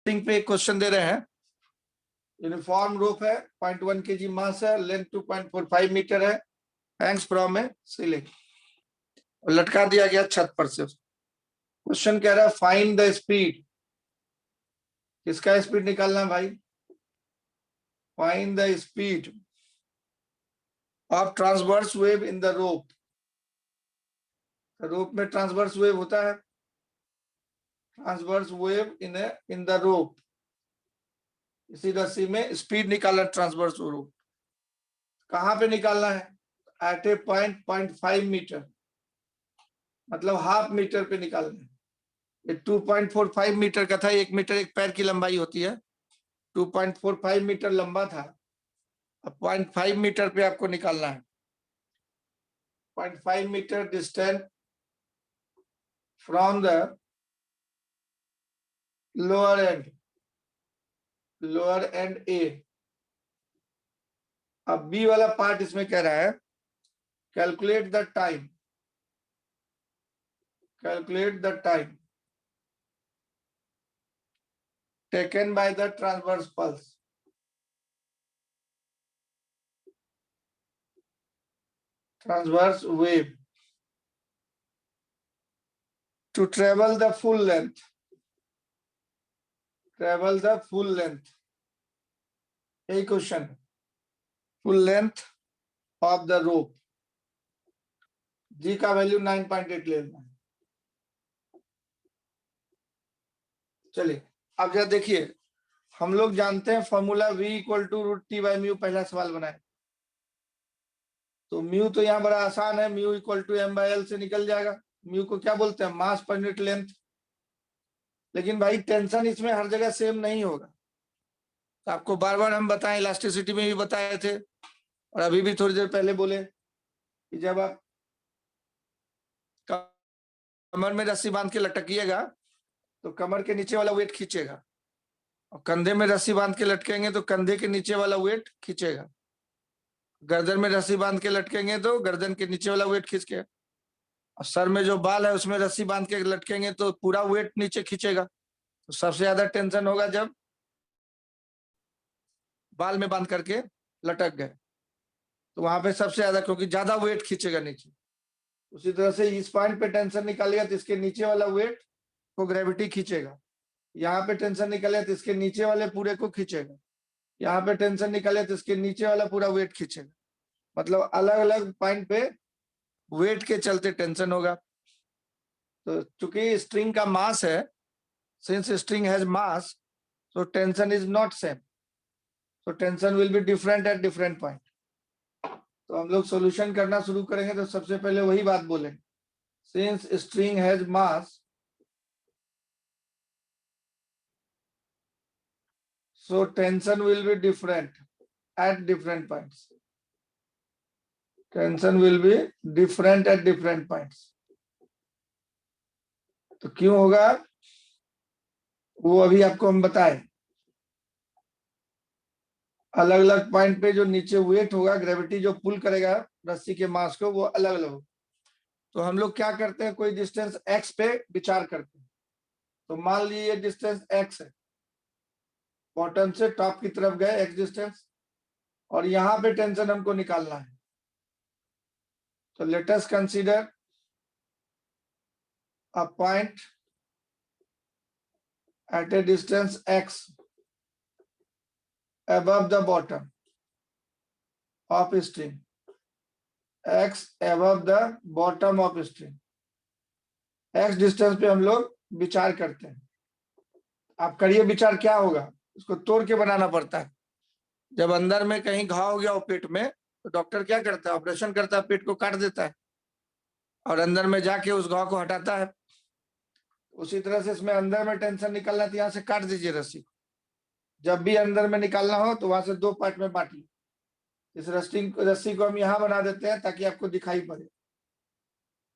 Lifting पे एक question दे रहे हैं। यूनिफॉर्म रोप है, 0.1 kg मास है, लेंथ 2.45 मीटर है, हैंग्स फ्रॉम ए सीलिंग, लटका दिया गया छत पर से। क्वेश्चन कह रहा है फाइंड द स्पीड। किसका स्पीड निकालना है भाई? Find the speed of transverse wave in the rope. Rope में ट्रांसवर्स वेव होता है, transverse wave in the rope, इसी रस्सी में स्पीड निकालना ट्रांसवर्स रोप। कहां पे निकालना है? एट ए पॉइंट 0.5 मीटर, मतलब हाफ मीटर पे निकालना है। ये 2.45 मीटर का था, 1 मीटर एक पैर की लंबाई होती है, 2.45 मीटर लंबा था। अब 0.5 मीटर पे आपको निकालना है। 0.5 metre distance from the lower end A. अब बी वाला पार्ट इसमें कह रहा है calculate the time taken by the transverse pulse. Transverse wave to travel the full length. यही question, full length of the rope. G का value 9.8 लेना है। चलिए अब जरा देखिए, हम लोग जानते हैं formula V equal to √T/μ, पहला सवाल बनाए तो म्यू तो यहाँ बड़ा आसान है, म्यू इक्वल टू M/L से निकल जाएगा। म्यू को क्या बोलते हैं? मास पर यूनिट लेंथ। लेकिन भाई टेंशन इसमें हर जगह सेम नहीं होगा, तो आपको बार बार हम बताएं, इलास्टिसिटी में भी बताए थे और अभी भी थोड़ी देर पहले बोले कि जब आप कमर में रस्सी बांध के लटकिएगा तो कमर के नीचे वाला वेट खींचेगा, और कंधे में रस्सी बांध के लटकेंगे तो कंधे के नीचे वाला वेट खींचेगा। गर्दन में रस्सी बांध के लटकेंगे तो गर्दन के नीचे वाला वेट खींच के, और सर में जो बाल है उसमें रस्सी बांध के लटकेंगे तो पूरा वेट नीचे खींचेगा। तो सबसे ज्यादा टेंशन होगा जब बाल में बांध करके लटक गए, तो वहां पे सबसे ज्यादा, क्योंकि ज्यादा वेट खींचेगा नीचे। उसी तरह से इस पॉइंट पे टेंशन निकालेगा तो इसके नीचे वाला वेट को ग्रेविटी खींचेगा। यहाँ पे टेंशन निकाले तो इसके नीचे वाले पूरे को खींचेगा। यहाँ पे टेंशन निकाले तो इसके नीचे वाला पूरा वेट खींचेगा। मतलब अलग अलग पॉइंट पे वेट के चलते टेंशन होगा। तो चूंकि स्ट्रिंग का मास है, since string has mass, so tension is not same, so tension will be different at different point. तो हम लोग सॉल्यूशन करना शुरू करेंगे तो सबसे पहले वही बात बोलेंगे, since string has mass, so tension will be different at different points. Tension will be different at different points. तो क्यों होगा वो अभी आपको हम बताएं। अलग अलग पॉइंट पे जो नीचे वेट होगा, ग्रेविटी जो पुल करेगा रस्सी के मास को, वो अलग अलग होगा। तो हम लोग क्या करते हैं, कोई डिस्टेंस x पे विचार करते हैं। तो मान लीजिए डिस्टेंस x है, बॉटम से टॉप की तरफ गए x डिस्टेंस, और यहाँ पे टेंशन हमको निकालना है। तो let us consider a point at a distance x above the bottom of string, x above the bottom of string, x distance पे हम लोग विचार करते हैं। आप करिए विचार, क्या होगा, इसको तोड़ के बनाना पड़ता है। जब अंदर में कहीं घाव हो गया हो पेट में, तो डॉक्टर क्या करता है, ऑपरेशन करता है, पेट को काट देता है और अंदर में जाके उस घाव को हटाता है। उसी तरह से इसमें अंदर में टेंशन निकालना है तो यहाँ से काट दीजिए रस्सी। जब भी अंदर में निकालना हो तो वहां से दो पार्ट में बांट लीजिए। इस रस्सी को हम यहाँ बना देते हैं ताकि आपको दिखाई पड़े।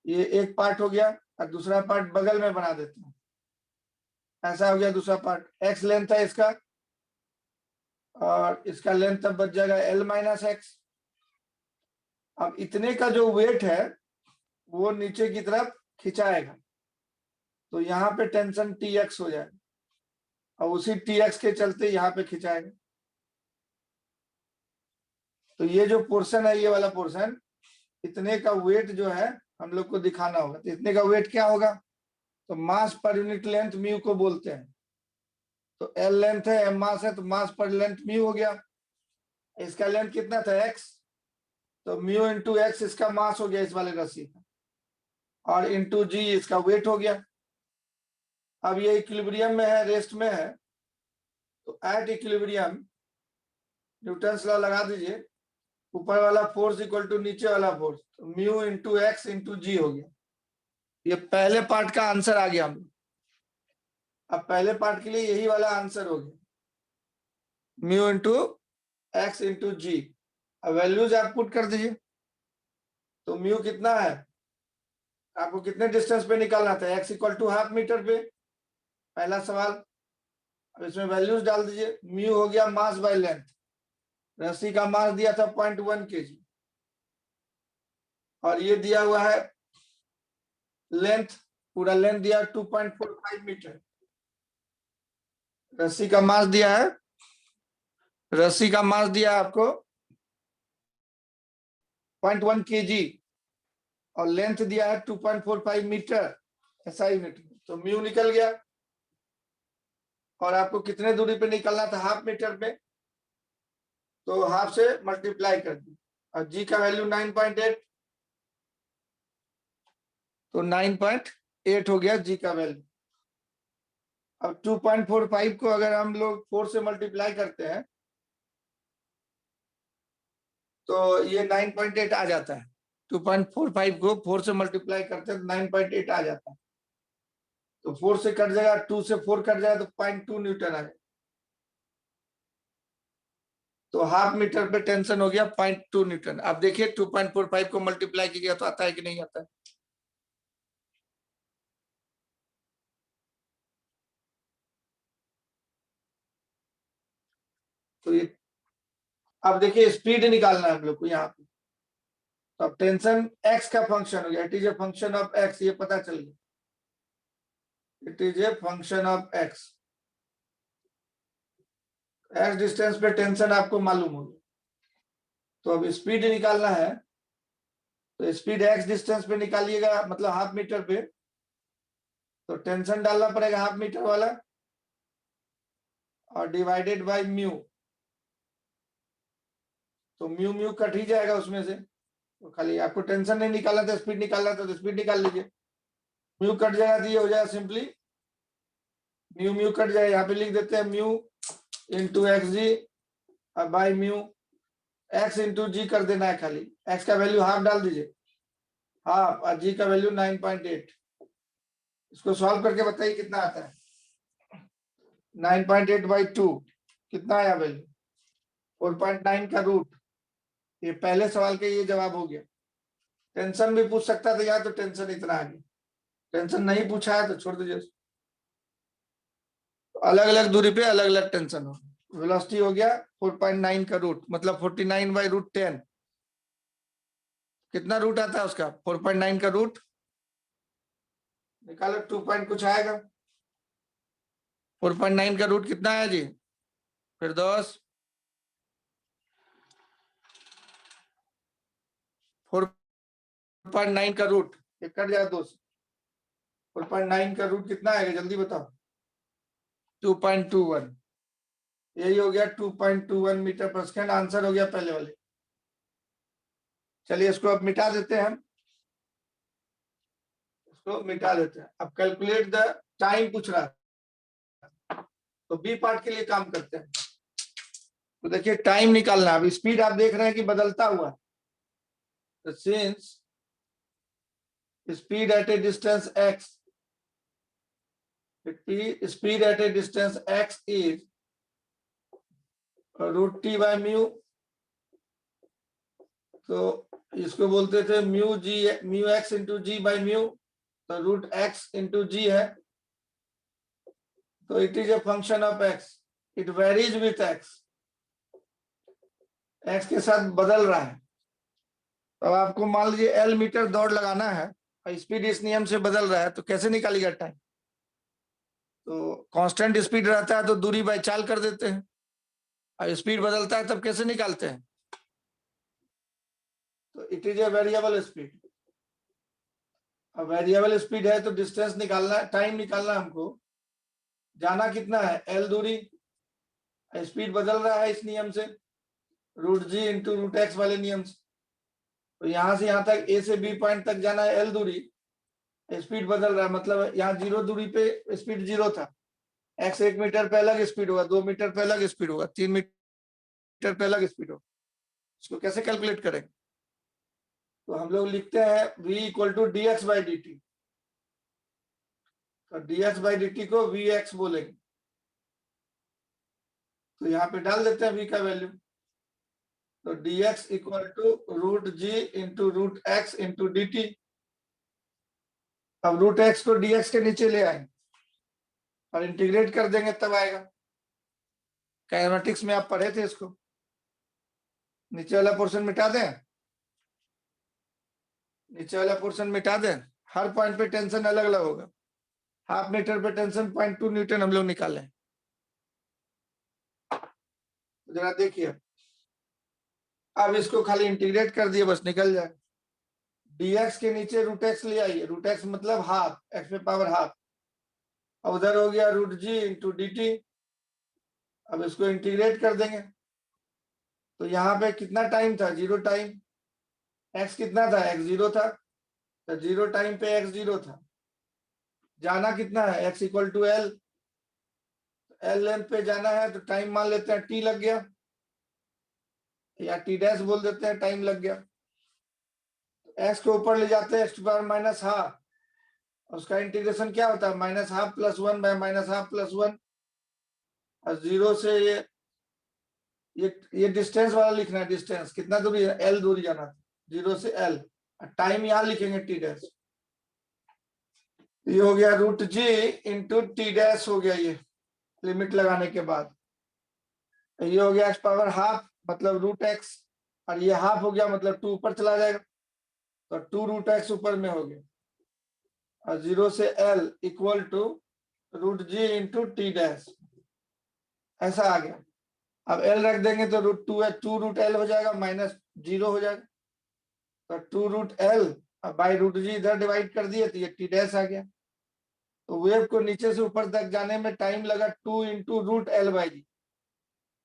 ये एक पार्ट हो गया और दूसरा पार्ट बगल में बना देते हैं, ऐसा हो गया दूसरा पार्ट। एक्स लेंथ है इसका, और इसका लेंथ तब बच जाएगा L-x। अब इतने का जो वेट है वो नीचे की तरफ खिंचाएगा, तो यहाँ पे टेंशन Tx हो जाएगा। और उसी टीएक्स के चलते यहाँ पे खिंचाएगा। तो ये जो पोर्शन है, ये वाला पोर्शन, इतने का वेट जो है हम लोग को दिखाना होगा। तो इतने का वेट क्या होगा? तो मास पर यूनिट लेंथ म्यू को बोलते हैं। तो एल लेंथ है, एम मास है, तो मास पर लेंथ म्यू हो गया। इसका लेंथ कितना था? एक्स। तो म्यू इंटू एक्स इसका मास हो गया इस वाले रस्सी का, और इंटू जी इसका वेट हो गया। अब ये इक्विलिब्रियम में है, रेस्ट में है, तो एट इक्विलिब्रियम न्यूटन्स लॉ लगा दीजिए। ऊपर वाला फोर्स इक्वल टू नीचे वाला फोर्स, तो म्यू इंटू एक्स इंटू जी हो गया। ये पहले पार्ट का आंसर आ गया हम लोग। अब पहले पार्ट के लिए यही वाला आंसर हो गया, म्यू इंटू एक्स इंटू जी। अब वैल्यूज आप पुट कर दीजिए। तो म्यू कितना है? आपको कितने डिस्टेंस पे निकालना था? X equal to half metre पे, पहला सवाल। अब इसमें वैल्यूज डाल दीजिए। म्यू हो गया मास बाय लेंथ, रस्सी का मास दिया था 0.1 kg, और ये दिया हुआ है लेंथ, पूरा लेंथ दिया 2.45 मीटर। रस्सी का मास दिया है, रस्सी का मास दिया आपको 0.1 kg, और लेंथ दिया है 2.45 मीटर SI यूनिट में। तो म्यू निकल गया। और आपको कितने दूरी पे निकलना था? हाफ मीटर पे, तो हाफ से मल्टीप्लाई कर दी। और जी का वैल्यू 9.8, तो 9.8 हो गया जी का वैल्यू। अब 2.45 को अगर हम लोग 4 से मल्टीप्लाई करते हैं तो ये 9.8 आ जाता है। 2.45 को 4 से मल्टीप्लाई करते हैं तो 9.8 आ जाता है। तो 4 से कट जाएगा, 2 से 4 कट जाएगा, तो 0.2 न्यूटन आएगा। तो हाफ मीटर पे टेंशन हो गया 0.2 न्यूटन। अब देखिए 2.45 को मल्टीप्लाई किया तो आता है कि नहीं आता है? तो ये अब देखिए स्पीड निकालना है हम लोग को यहाँ पे। तो अब टेंशन एक्स का फंक्शन हो गया, it is a function of x, ये पता चल गया, it is a function of x. X distance पे टेंशन आपको मालूम होगी। तो अब स्पीड निकालना है, तो स्पीड एक्स डिस्टेंस पे निकालिएगा, मतलब हाफ मीटर पे। तो टेंशन डालना पड़ेगा हाफ मीटर वाला, और डिवाइडेड बाय म्यू। तो म्यू म्यू कट ही जाएगा उसमें से। तो खाली आपको टेंशन नहीं निकालना था, स्पीड निकालना था, तो स्पीड निकाल लीजिए। म्यू कट जाएगा तो ये हो जाएगा सिंपली म्यू म्यू कट जाएगा। यहाँ पे लिख देते हैं mu into x g by mu. X into g कर देना है, खाली एक्स का वैल्यू हाफ डाल दीजिए, हाफ, और जी का वैल्यू 9.8। इसको सॉल्व करके बताइए कितना आता है। 9.8 बाई 2 कितना आया वैल्यू? 4.9 का रूट। ये पहले सवाल के ये जवाब हो गया। टेंशन भी पूछ सकता था यहाँ, तो टेंशन इतना आ गया। टेंशन नहीं पूछा है तो छोड़ दीजिए। अलग अलग दूरी पे अलग अलग टेंशन हो। वेलोसिटी हो गया 4.9 का रूट, मतलब 49 बाई रूट 10। कितना रूट आता है उसका? 4.9 का रूट निकालो, 2 पॉइंट कुछ आएगा। 4.9 का रूट कितना है जी? फिर 4.9 का रूट ये कट जाए 2 से। 4.9 का रूट कितना आएगा जल्दी बताओ? 2.21। यही हो गया 2.21 मीटर पर सेकेंड। आंसर हो गया पहले वाले। चलिए इसको अब मिटा देते हैं हम, इसको मिटा देते हैं। अब कैलकुलेट द टाइम पूछ रहा है, तो बी पार्ट के लिए काम करते हैं। तो देखिए टाइम निकालना। अब स्पीड आप देख रहे हैं कि बदलता हुआ, तो since speed at a distance x, speed at a distance x is root T by mu. तो इसको बोलते थे mu g, mu x into g by mu, तो रूट एक्स इंटू जी है। तो it is a function of x, it varies with x, x के साथ बदल रहा है। तो आपको मान लीजिए एल मीटर दौड़ लगाना है और स्पीड इस नियम से बदल रहा है, तो कैसे निकालिएगा टाइम? तो कांस्टेंट स्पीड रहता है तो दूरी बाई चाल कर देते हैं, और स्पीड बदलता है तब कैसे निकालते हैं? तो it is a variable speed. अब वेरिएबल स्पीड है तो डिस्टेंस निकालना, टाइम निकालना हमको। जाना कितना है? एल दूरी, स्पीड बदल रहा है इस नियम से, root g into root x वाले नियम से। तो यहां से यहां तक ए से बी पॉइंट तक जाना है एल दूरी, स्पीड बदल रहा है, मतलब यहाँ 0 दूरी पे स्पीड 0 था, एक्स 1 मीटर पे अलग स्पीड होगा, 2 मीटर पे अलग स्पीड होगा, 3 मीटर पे अलग स्पीड होगा। इसको कैसे कैलकुलेट करेंगे? तो हम लोग लिखते हैं v equal to d x by d t. तो d x by d t को वी एक्स बोलेंगे। तो यहाँ पे डाल देते हैं v का वैल्यू। तो d x equal to root g into root x into d t. अब रूट एक्स को डी एक्स के नीचे ले आएंगे और इंटीग्रेट कर देंगे तब आएगा। काइनेमेटिक्स में आप पढ़े थे इसको। नीचे वाला पोर्शन मिटा दें, नीचे वाला पोर्शन मिटा दें। हर पॉइंट पे टेंशन अलग अलग होगा। हाफ मीटर पे टेंशन 0.2 न्यूटन हम लोग निकालें। जरा देखिए, अब इसको खाली इंटीग्रेट कर दिए बस निकल जाए। dx के नीचे रूट एक्स ले आइए, रूट एक्स मतलब हाफ, एक्स पे पावर हाफ। अब उधर हो गया root g into d t. अब इसको इंटीग्रेट कर देंगे। तो यहाँ पे कितना टाइम था? 0 टाइम। एक्स कितना था? एक्स 0 था, तो 0 टाइम पे एक्स 0 था। जाना कितना है? X equal to L, L length पे जाना है तो टाइम मान लेते हैं टी लग गया, या टी डैश बोल देते हैं, टाइम लग गया। एक्स को ऊपर ले जाते हैं x to power minus half, उसका इंटीग्रेशन क्या होता है? Minus half plus 1 by minus half plus 1। और 0 से ये डिस्टेंस वाला लिखना है। डिस्टेंस कितना दूरी है? एल दूरी जाना था 0 से एल। टाइम यहाँ लिखेंगे टी डैश। ये हो गया root g into t dash हो गया, ये लिमिट लगाने के बाद। ये हो गया एक्स पावर हाफ मतलब रूट एक्स, और ये हाफ हो गया मतलब 2 ऊपर चला जाएगा, तो 2 रूट एक्स ऊपर में हो गया। और 0 से L equal to root g into t dash, ऐसा आ गया। अब एल रख देंगे तो रूट 2 है, 2 रूट एल हो जाएगा, माइनस 0 हो जाएगा। तो 2 रूट एल बाई रूट जी इधर डिवाइड कर दिए तो ये टी डैश आ गया। तो वेव को नीचे से ऊपर तक जाने में टाइम लगा 2 into root L by g.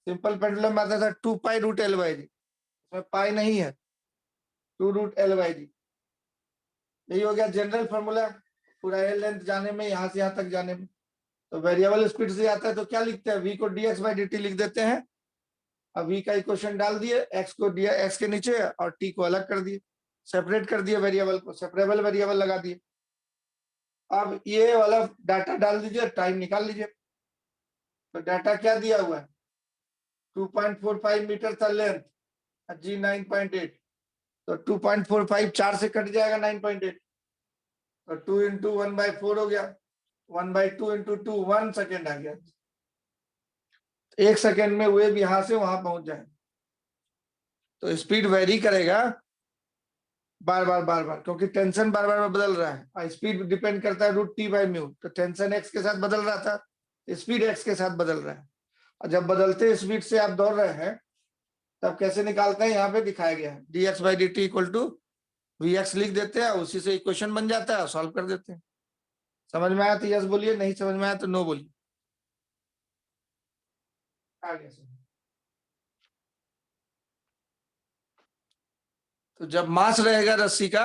Simple pendulum में आता था 2 pi root L by g, इसमें पाई नहीं है, 2 रूट एल बाई जी। यही हो गया जनरल फॉर्मूला पूरा एल लेंथ जाने में, यहाँ से यहाँ तक जाने में। तो वेरिएबल स्पीड से आता है तो क्या लिखते हैं? v को dx बाई dt लिख देते हैं। अब v का इक्वेशन डाल दिए, x को दिया x के नीचे और t को अलग कर दिए, सेपरेट कर दिए वेरिएबल को, सेपरेबल वेरिएबल लगा दिए। अब ये वाला डाटा डाल दीजिए, टाइम निकाल लीजिए। तो डाटा क्या दिया हुआ है? 2.45 मीटर था लेंथ, g 9.8, तो 2.45 4 से कट जाएगा 9.8, तो 2 इंटू 1/4 हो गया, 1/2 इंटू 2 1 सेकेंड आ गया। 1 सेकेंड में वेव यहां से वहां पहुंच जाए। तो स्पीड वेरी करेगा बार बार क्योंकि टेंशन बार बार बदल रहा है, और स्पीड डिपेंड करता है रूट टी बाई म्यू। तो टेंशन एक्स के साथ बदल रहा था, स्पीड एक्स के साथ बदल रहा है। और जब बदलते स्पीड से आप दौड़ रहे हैं तब कैसे निकालते हैं? यहाँ पे दिखाया गया है, d x by d t equal to v x लिख देते हैं, उसी से इक्वेशन बन जाता है, सॉल्व कर देते हैं। समझ में आया तो यस बोलिए, नहीं समझ में आया तो नो बोलिए। आगे से तो जब मास रहेगा रस्सी का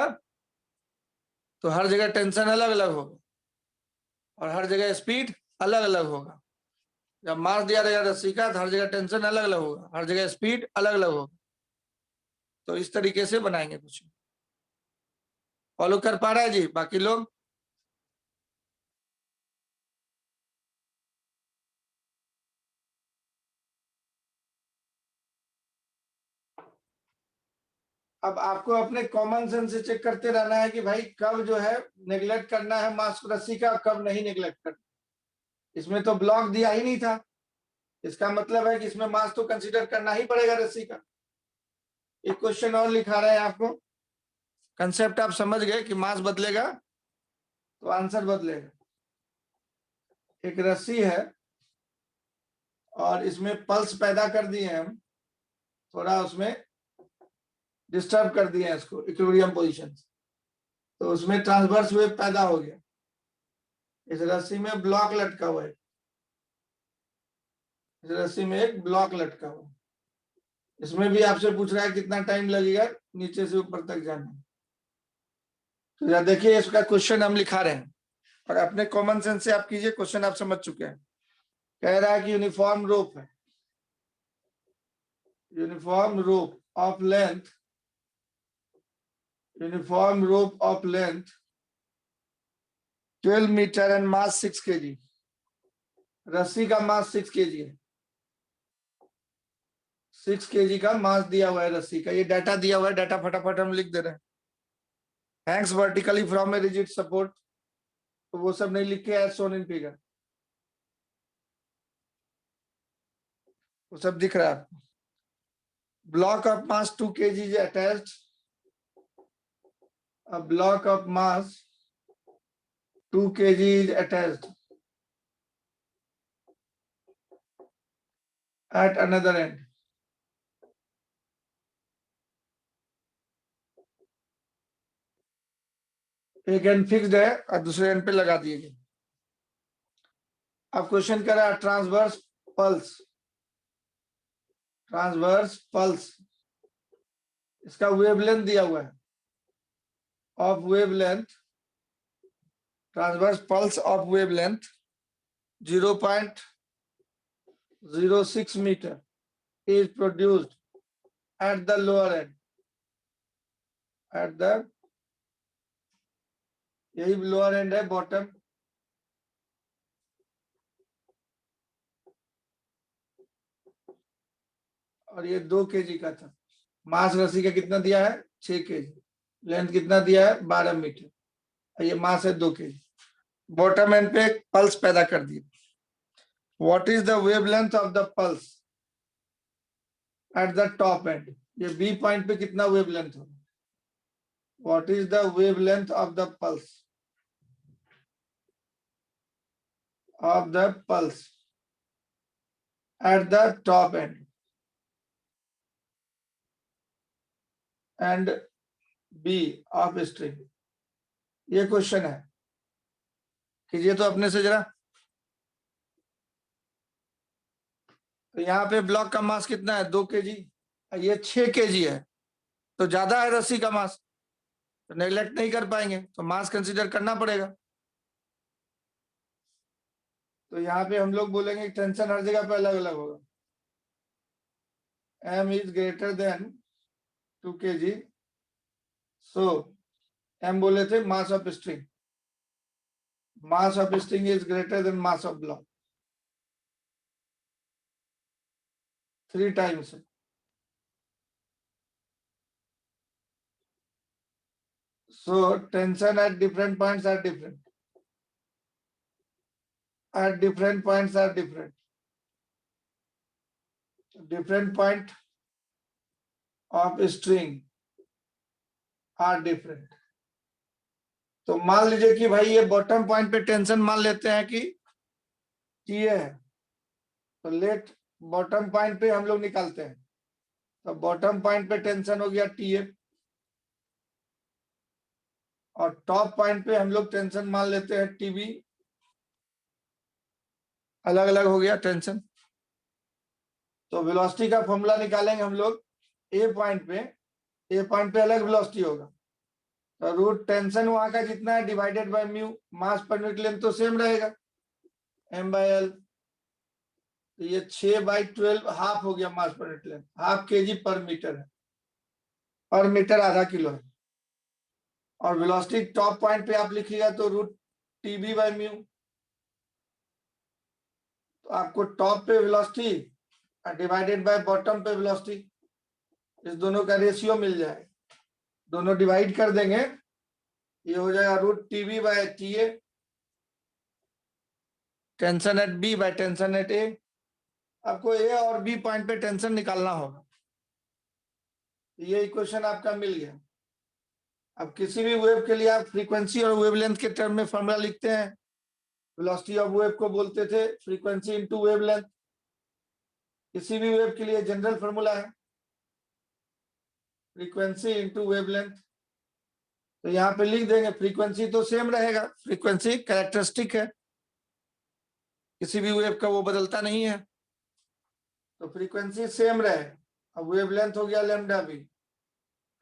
तो हर जगह टेंशन अलग अलग होगा और हर जगह स्पीड अलग अलग होगा। जब मास दिया रहेगा रस्सी का तो हर जगह टेंशन अलग अलग होगा, हर जगह स्पीड अलग अलग होगा। तो इस तरीके से बनाएंगे कुछ। फॉलो कर पा रहा है जी बाकी लोग? अब आपको अपने कॉमन सेंस से चेक करते रहना है कि भाई कब जो है नेग्लेक्ट करना है मास रस्सी का, कब नहीं नेग्लेक्ट करना। इसमें तो ब्लॉक दिया ही नहीं था, इसका मतलब है कि इसमें मास तो कंसीडर करना ही पड़ेगा रस्सी का। एक क्वेश्चन और लिखा रहे हैं आपको, कंसेप्ट आप समझ गए कि मास बदलेगा तो आंसर बदलेगा। एक रस्सी है और इसमें पल्स पैदा कर दिए हैं हम, थोड़ा उसमें डिस्टर्ब कर दिए हैं इसको इक्विलिब्रियम पोजीशन, तो उसमें ट्रांसवर्स वेव पैदा हो गया। इस रस्सी में ब्लॉक लटका हुआ है, इस रस्सी में एक ब्लॉक लटका हुआ है। इसमें भी आपसे पूछ रहा है कितना टाइम लगेगा नीचे से ऊपर तक जाने। तो देखिए इसका क्वेश्चन हम लिखा रहे हैं और अपने कॉमन सेंस से आप कीजिए, क्वेश्चन आप समझ चुके हैं। कह रहा है कि यूनिफॉर्म रोप है, uniform rope of length, uniform rope of length 12 metre and mass 6 kg। रस्सी का मास 6 kg है, 6 kg का मास दिया हुआ है रस्सी का। ये डाटा दिया हुआ है, डाटा फटाफट हम लिख दे रहे हैं। Hanks vertically from a rigid support, तो वो सब नहीं लिख के एज शोन इन फिगर, वो सब दिख रहा है आपको। Block of mass 2 kg is attached, a block of mass 2 kg is attached at another end. एक एंड फिक्स्ड है और दूसरे एंड पे लगा दिए गए। अब क्वेश्चन कर रहा है ट्रांसवर्स पल्स, ट्रांसवर्स पल्स, इसका वेवलेंथ दिया हुआ है, of wavelength, transverse pulse of wavelength 0.06 metre is produced at the lower end, at the, यही लोअर एंड है, बॉटम, और ये 2 kg का था। मास रस्सी का कितना दिया है 6 kg, लेंथ कितना दिया है 12 मीटर, और ये मास है 2 kg। बॉटम एंड पे पल्स पैदा कर दिए। What is the wavelength of the pulse at the top end, ये बी पॉइंट पे कितना वेवलेंथ होगा। What is the wavelength of the pulse, of the pulse at the top end and B of string. ये question है, कीजिए तो अपने से जरा। तो यहाँ पे ब्लॉक का मास कितना है 2 kg, ये 6 kg है, तो ज्यादा है रस्सी का मास, तो नेग्लेक्ट नहीं कर पाएंगे, तो मास कंसीडर करना पड़ेगा। तो यहाँ पे हम लोग बोलेंगे टेंशन हर जगह पे अलग अलग होगा। m is greater than 2 kg, so m बोले थे mass of string, mass of string is greater then mass of block 3 times। So tension at different points are different, at different points are different, different point of string are different। तो मान लीजिए कि भाई ये bottom point पे tension मान लेते हैं कि टीए है, तो लेट बॉटम पॉइंट पे हम लोग निकालते हैं, तो बॉटम पॉइंट पे टेंशन हो गया टीए, और टॉप पॉइंट पे हम लोग टेंशन मान लेते हैं टीबी, अलग अलग हो गया टेंशन। तो वेलोसिटी का फॉर्मूला निकालेंगे हम लोग, ए पॉइंट पे अलग वेलोसिटी होगा, तो रूट टेंशन वहां का जितना है divided by mu, mass per unit length तो सेम रहेगा m/l। तो ये 6/12 हाफ हो गया mass per unit length, half kg per metre है, पर मीटर आधा किलो है। और वेलोसिटी टॉप पॉइंट पे आप लिखिएगा तो रूट टीबी बाय म्यू, तो आपको टॉप पे वेलोसिटी डिवाइडेड बाय बॉटम पे वेलोसिटी, इस दोनों का रेशियो मिल जाए, दोनों डिवाइड कर देंगे, ये हो जाएगा root TB by TA, tension at B by tension at A. आपको ए और बी पॉइंट पे टेंशन निकालना होगा, ये इक्वेशन आपका मिल गया। अब किसी भी वेव के लिए आप फ्रीक्वेंसी और वेवलेंथ के टर्म में फॉर्मूला लिखते हैं, वेलोसिटी ऑफ वेव को बोलते थे फ्रीक्वेंसी इनटू वेवलेंथ। किसी भी वेव के लिए जनरल फॉर्मूला है फ्रीक्वेंसी इनटू वेवलेंथ। तो यहाँ पे लिख देंगे, फ्रीक्वेंसी तो सेम रहेगा, फ्रीक्वेंसी कैरेक्टरिस्टिक है, किसी भी वेव का वो बदलता नहीं है, तो फ्रीक्वेंसी सेम रहे। अब वेवलेंथ हो गया लैम्डा बी,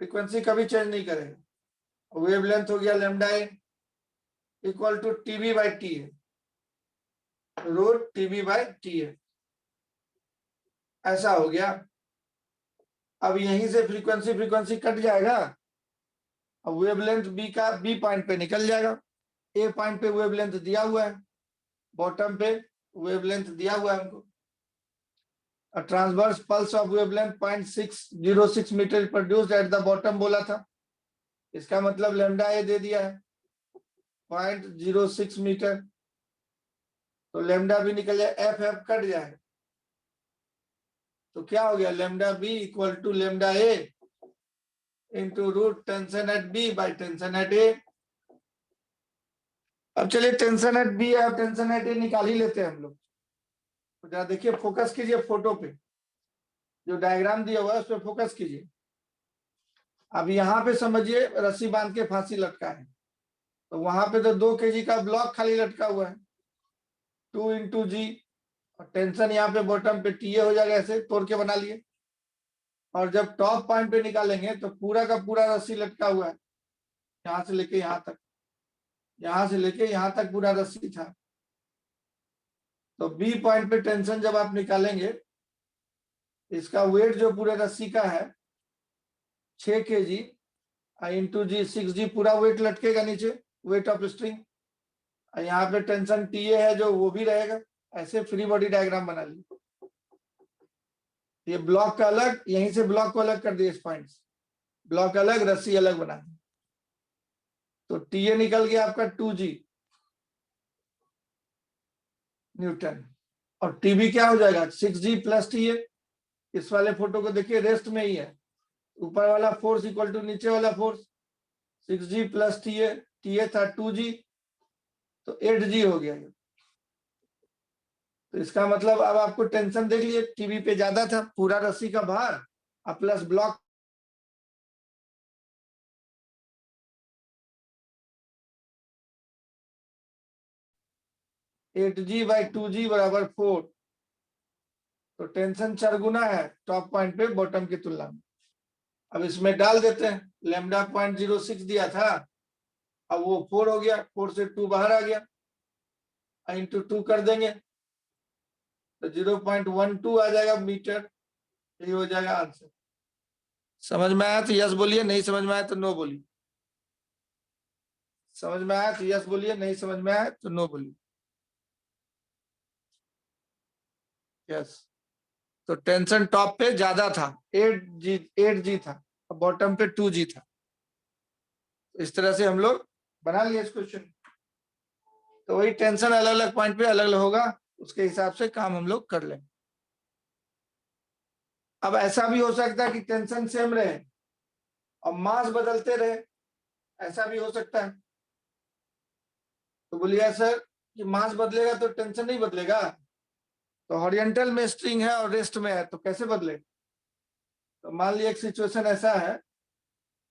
फ्रीक्वेंसी कभी चेंज नहीं करेगा। वेवलेंथ हो गया lambda A equal to TB by T है, रूट टीबी बाई टी है, ऐसा हो गया। अब यहीं से फ्रीक्वेंसी फ्रीक्वेंसी कट जाएगा, अब वेवलेंथ बी का बी पॉइंट पे निकल जाएगा। ए पॉइंट पे वेवलेंथ दिया हुआ है, बॉटम पे वेवलेंथ दिया हुआ है हमको। A transverse pulse of wavelength 0.606 metre produced at the bottom बोला था, इसका मतलब लैम्डा ए दे दिया है 0.06 मीटर, तो लैम्डा भी निकल जाए, एफ एफ कट जाए, तो क्या हो गया lambda B equal to lambda A into root tension at B by tension at A. अब चलिए टेंशन एट बी और टेंशन एट ए निकाल ही लेते हैं हम लोग। तो जरा देखिए, फोकस कीजिए फोटो पे, जो डायग्राम दिया हुआ है उस पर फोकस कीजिए। अब यहाँ पे समझिए रस्सी बांध के फांसी लटका है, तो वहां पे तो 2 kg का ब्लॉक खाली लटका हुआ है, 2 इंटू जी, और टेंशन यहाँ पे बॉटम पे टीए हो जाएगा, ऐसे तोड़ के बना लिए। और जब टॉप पॉइंट पे निकालेंगे तो पूरा का पूरा रस्सी लटका हुआ है, यहाँ से लेके यहाँ तक, यहाँ से लेके यहाँ तक पूरा रस्सी था। तो बी पॉइंट पे टेंशन जब आप निकालेंगे, इसका वेट जो पूरे रस्सी का है 6 kg इंटू जी 6g, पूरा वेट लटकेगा नीचे, वेट ऑफ स्ट्रिंग। यहाँ पे टेंशन टीए है जो वो भी रहेगा। ऐसे फ्री बॉडी डायग्राम बना ली, ये ब्लॉक का अलग, यहीं से ब्लॉक को अलग कर दिए, इस पॉइंट से ब्लॉक अलग रस्सी अलग बना दी। तो टीए निकल गया आपका 2g न्यूटन, और टीबी क्या हो जाएगा 6g प्लस टीए। इस वाले फोटो को देखिए, रेस्ट में ही है, ऊपर वाला फोर्स इक्वल टू नीचे वाला force, 6g plus TA, TA था 2g, तो 8g हो गया। तो इसका मतलब अब आपको टेंशन देख लिए, टीबी पे ज्यादा था पूरा रस्सी का भार, अब plus block at g by 2g बराबर 4, तो टेंशन 4 गुना है टॉप पॉइंट पे बॉटम की तुलना में। अब इसमें डाल देते हैं, लैम्डा 0.06 दिया था, अब वो 4 हो गया, 4 से 2 बाहर आ गया, इंटू 2 कर देंगे तो 0.12 आ जाएगा मीटर, यही हो जाएगा आंसर। समझ में आया तो यस बोलिए, नहीं समझ में आया तो नो बोलिए। समझ में आया तो यस बोलिए, नहीं समझ में आया तो नो बोलिए। यस, तो टेंशन टॉप पे ज्यादा था, 8g था, बॉटम पे 2g था। इस तरह से हम लोग बना लिए इस क्वेश्चन। तो वही टेंशन अलग अलग पॉइंट पे अलग अलग होगा, उसके हिसाब से काम हम लोग कर लें। अब ऐसा भी हो सकता है कि टेंशन सेम रहे और मास बदलते रहे, ऐसा भी हो सकता है। तो बोलिए सर कि मास बदलेगा तो टेंशन नहीं बदलेगा, तो हॉरिजॉन्टल में स्ट्रिंग है और रेस्ट में है, तो कैसे बदले। तो मान लीजिए एक सिचुएशन ऐसा है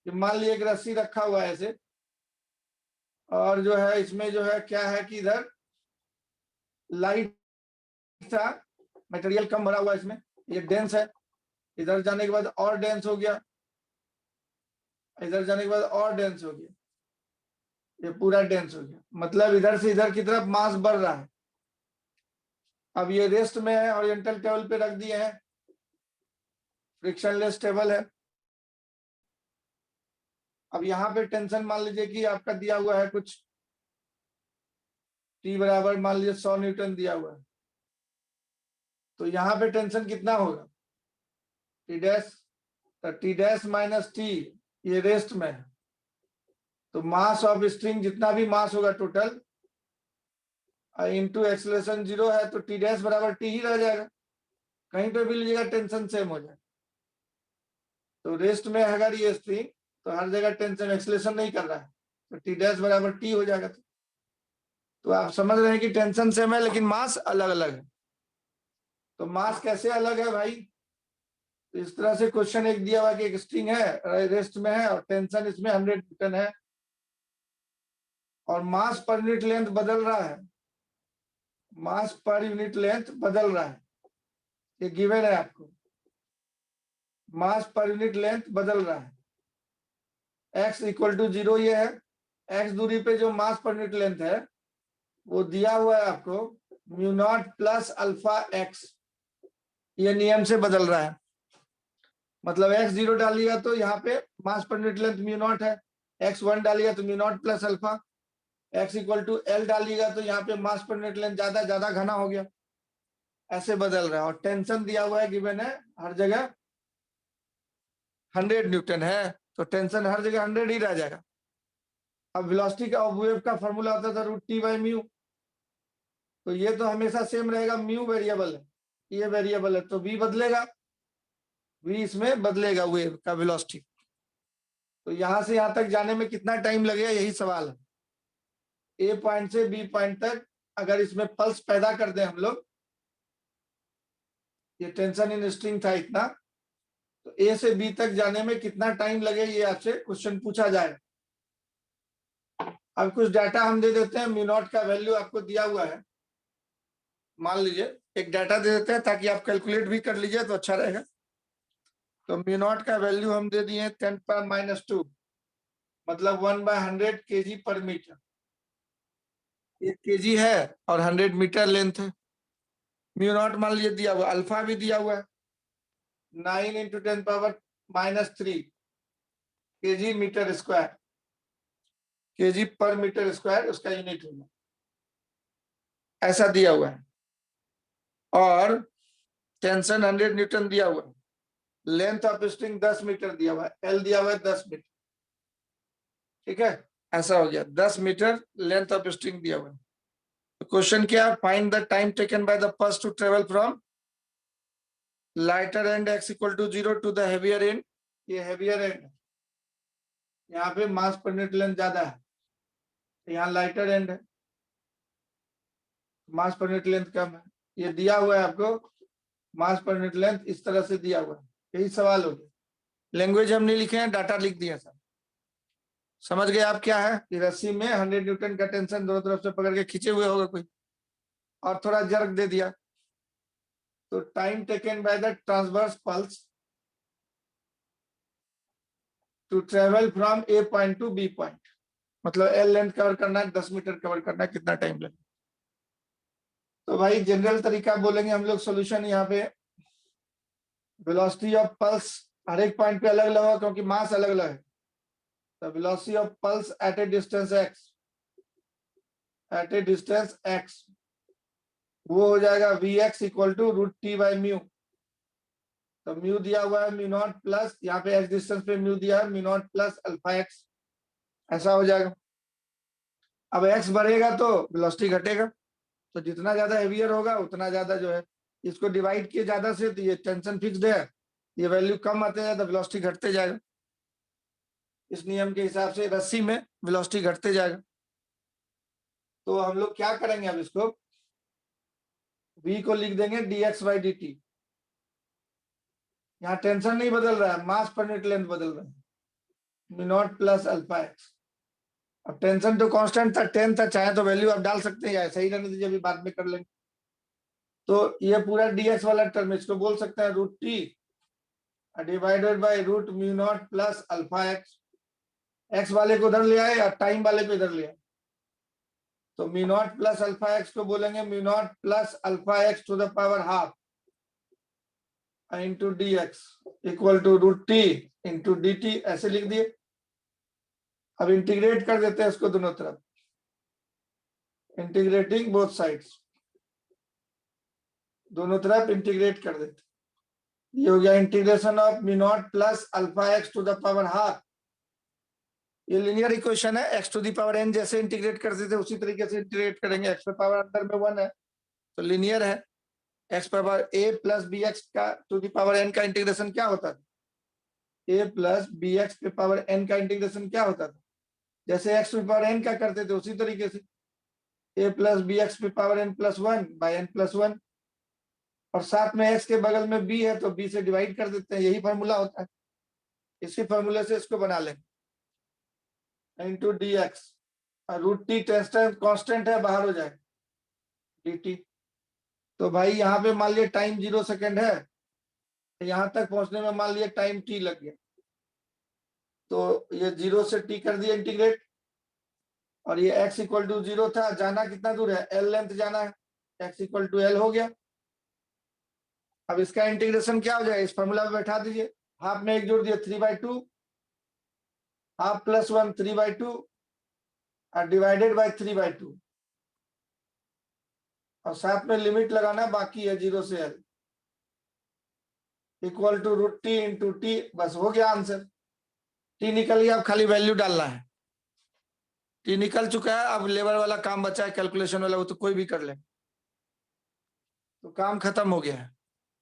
कि मान लीजिए एक रस्सी रखा हुआ है ऐसे, और जो है इसमें जो है क्या है कि इधर लाइट था, मटेरियल कम भरा हुआ है इसमें, ये डेंस है, इधर जाने के बाद और डेंस हो गया, इधर जाने के बाद और डेंस हो गया, ये पूरा डेंस हो गया, मतलब इधर से इधर की तरफ मास बढ़ रहा है। अब ये रेस्ट में है, ओरिएंटल टेबल पे रख दिए हैं, फ्रिक्शनलेस टेबल है। अब यहाँ पे टेंशन मान लीजिए कि आपका दिया हुआ है कुछ टी बराबर मान लीजिए 100 न्यूटन दिया हुआ है, तो यहाँ पे टेंशन कितना होगा टी डैश, तो टी डैश माइनस टी, ये रेस्ट में है, तो मास ऑफ स्ट्रिंग जितना भी मास होगा टोटल इंटू एक्सेलरेशन 0 है, तो टी डैश बराबर टी ही रह जाएगा, कहीं पे भी लीजिएगा टेंशन सेम हो जाए। तो रेस्ट में अगर ये स्ट्रिंग, तो हर जगह टेंशन एक्सेलरेशन नहीं कर रहा है, तो टी डैश बराबर टी हो जाएगा। तो आप समझ रहे हैं कि टेंशन सेम है लेकिन मास अलग अलग है। तो मास कैसे अलग है भाई? तो इस तरह से क्वेश्चन एक दिया हुआ कि एक स्ट्रिंग है रेस्ट में है और टेंशन इसमें 100 न्यूटन है और मास पर यूनिट लेंथ बदल रहा है, मास पर यूनिट लेंथ बदल रहा है, ये गिवन है आपको, मास पर यूनिट लेंथ बदल रहा है। x इक्वल टू 0 ये है, x दूरी पे जो मास पर यूनिट लेंथ है वो दिया हुआ है आपको mu naught plus alpha x, ये नियम से बदल रहा है। मतलब x 0 डालिएगा तो यहाँ पे mass per unit length mu naught है, x 1 डालिएगा तो mu naught plus alpha, x equal to L डालिएगा तो यहाँ पे मास पर यूनिट लेंथ ज्यादा ज्यादा घना हो गया, ऐसे बदल रहा है। और टेंशन दिया हुआ है गिवन है हर जगह 100 न्यूटन है, तो टेंशन हर जगह 100 ही रह जाएगा। अब वेलोसिटी का वेव का फॉर्मूला होता था रूट टी बाई म्यू, तो ये तो हमेशा सेम रहेगा, म्यू वेरिएबल है, ये वेरिएबल है, तो v बदलेगा, v इसमें बदलेगा वेव का वेलोसिटी। तो यहां से यहां तक जाने में कितना टाइम लगेगा यही सवाल है। ए पॉइंट से बी पॉइंट तक अगर इसमें पल्स पैदा कर दें हम लोग, ये टेंशन इन स्ट्रिंग था इतना, तो ए से बी तक जाने में कितना टाइम लगे ये आपसे क्वेश्चन पूछा जाए। अब कुछ डाटा हम दे देते हैं, म्यू नॉट का वैल्यू आपको दिया हुआ है, मान लीजिए एक डाटा दे देते हैं ताकि आप कैलकुलेट भी कर लीजिए तो अच्छा रहेगा। तो म्यू नॉट का वैल्यू हम दे दिए 10⁻², मतलब 1/100 kg पर मीटर, 1 kg है और 100 मीटर लेंथ है। म्यू नॉट मान लीजिए दिया हुआ, अल्फा भी दिया हुआ है 9 × 10⁻³ kg metre square, kg per metre square उसका यूनिट होगा, ऐसा दिया हुआ है। और टेंशन 100 न्यूटन दिया हुआ है, लेंथ ऑफ स्ट्रिंग 10 मीटर दिया हुआ है, एल दिया हुआ है 10 मीटर, ठीक है, ऐसा हो गया 10 मीटर लेंथ ऑफ स्ट्रिंग दिया हुआ है। तो क्वेश्चन क्या है, find the time taken by the pulse to travel from lighter end x equal to 0 to the heavier end, ये हेवियर एंड है, यहाँ पे मास पर यूनिट लेंथ ज्यादा है, यहाँ लाइटर एंड है, मास पर यूनिट लेंथ कम है, ये दिया हुआ है आपको मास पर यूनिट लेंथ इस तरह से दिया हुआ है, यही सवाल हो गया। लैंग्वेज हम नहीं लिखे हैं, डाटा लिख दिया सर। समझ गए आप क्या है कि रस्सी में 100 न्यूटन का टेंशन दोनों तरफ से पकड़ के खींचे हुए होगा कोई, और थोड़ा जर्क दे दिया, तो time taken by the transverse pulse to travel from A point to B point, मतलब एल लेंथ कवर करना है, 10 मीटर कवर करना है, कितना टाइम लगेगा। तो भाई जनरल तरीका बोलेंगे हम लोग सोल्यूशन, यहाँ पे वेलोसिटी ऑफ पल्स हर एक पॉइंट पे अलग अलग होगा क्योंकि मास अलग अलग है। तो velocity of pulse at a distance x, at a distance x वो हो जाएगा vx equal to root T by mu. तो म्यू दिया हुआ है म्यू नॉट प्लस, यहाँ पे x डिस्टेंस पे म्यू दिया है mu naught plus alpha x, ऐसा हो जाएगा। अब x बढ़ेगा तो वेलोसिटी घटेगा, तो जितना ज्यादा हेवियर होगा उतना ज्यादा जो है, इसको डिवाइड किए ज्यादा से तो ये टेंशन फिक्स्ड है, ये वैल्यू कम आते जाए तो वेलोसिटी घटते जाएगा। इस नियम के हिसाब से रस्सी में वेलोसिटी घटते जाएगा। तो हम लोग क्या करेंगे, अब इसको v को लिख देंगे dx/dt, यहाँ टेंशन नहीं बदल रहा है, मास पर यूनिट लेंथ बदल रहा है, mu naught plus alpha x. अब टेंशन तो कांस्टेंट था 10 था, चाहे तो वैल्यू आप डाल सकते हैं या ऐसा ही रहने दीजिए, अभी बाद में कर लेंगे। तो ये पूरा dx वाला टर्म इसको बोल सकते हैं root T divided by root mu naught plus alpha x, x वाले को उधर ले आए और टाइम वाले को इधर ले आए, तो mu naught plus alpha x को बोलेंगे mu naught plus alpha x to the power half into d x equal to root T into d t, ऐसे लिख दिए। अब इंटीग्रेट कर देते हैं इसको दोनों तरफ, इंटीग्रेटिंग बोथ साइड्स, दोनों तरफ इंटीग्रेट कर देते, ये हो गया integration of mu naught plus alpha x to the power half. ये लिनियर इक्वेशन है, x to the power n जैसे इंटीग्रेट करते थे उसी तरीके से इंटीग्रेट करेंगे, एक्स पावर अंदर में 1 है तो लिनियर है, एक्स पावर ए प्लस बी एक्स का टू द पावर एन का इंटीग्रेशन क्या होता था, ए प्लस बी एक्स पे पावर एन का इंटीग्रेशन क्या होता था, जैसे एक्स टू पावर एन का करते थे उसी तरीके से। a प्लस बी एक्स पे power n plus one by n plus one, और साथ में x के बगल में b है तो b से डिवाइड कर देते हैं, यही फॉर्मूला होता है। इसी फॉर्मूले से इसको बना लेंगे into d x, root T constant है, बाहर हो जाए डी टी। तो भाई यहाँ पे मान लिया टाइम 0 सेकेंड है, यहां तक पहुंचने में मान लिया टाइम t लग गया, तो ये 0 से t कर दिया इंटीग्रेट, और ये x इक्वल टू 0 था, जाना कितना दूर है, l लेंथ जाना है, x इक्वल टू l हो गया। अब इसका इंटीग्रेशन क्या हो जाएगा, इस फॉर्मूला में बैठा दीजिए, हाफ में एक जोड़ दिया 3/2, हाफ प्लस वन 3/2 और डिवाइडेड बाई 3/2, और साथ में लिमिट लगाना बाकी है 0 से l equal to root T into t, बस हो गया आंसर। टी निकल गया, अब खाली वैल्यू डालना है। टी निकल चुका है, अब लेबर वाला काम बचा है, कैलकुलेशन वाला, वो तो कोई भी कर ले, तो काम खत्म हो गया है।